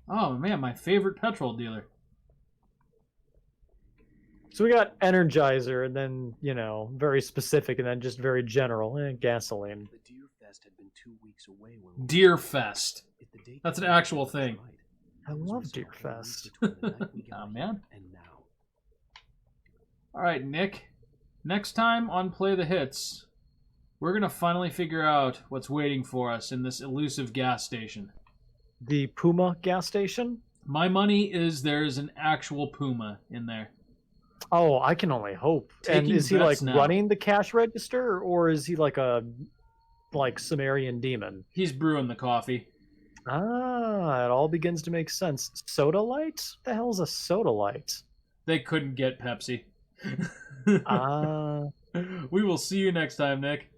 Speaker 1: Oh man, my favorite petrol dealer.
Speaker 2: So we got Energizer, and then, you know, very specific, and then just very general. Gasoline.
Speaker 3: The Deer Fest had been 2 weeks away when
Speaker 1: Deer Fest. That's an actual thing.
Speaker 2: I love Deer Fest.
Speaker 1: Oh man.
Speaker 3: And now.
Speaker 1: Alright, Nick. Next time on Play the Hits, we're gonna finally figure out what's waiting for us in this elusive gas station.
Speaker 2: The Puma gas station?
Speaker 1: My money is there's an actual Puma in there.
Speaker 2: Oh, I can only hope.
Speaker 1: Taking
Speaker 2: And is he like
Speaker 1: bets now.
Speaker 2: running the cash register, or is he like a like Sumerian demon.
Speaker 1: He's brewing the coffee.
Speaker 2: Ah, it all begins to make sense. Soda light? The hell's a soda light?
Speaker 1: They couldn't get Pepsi.
Speaker 2: Ah.
Speaker 1: We will see you next time, Nick.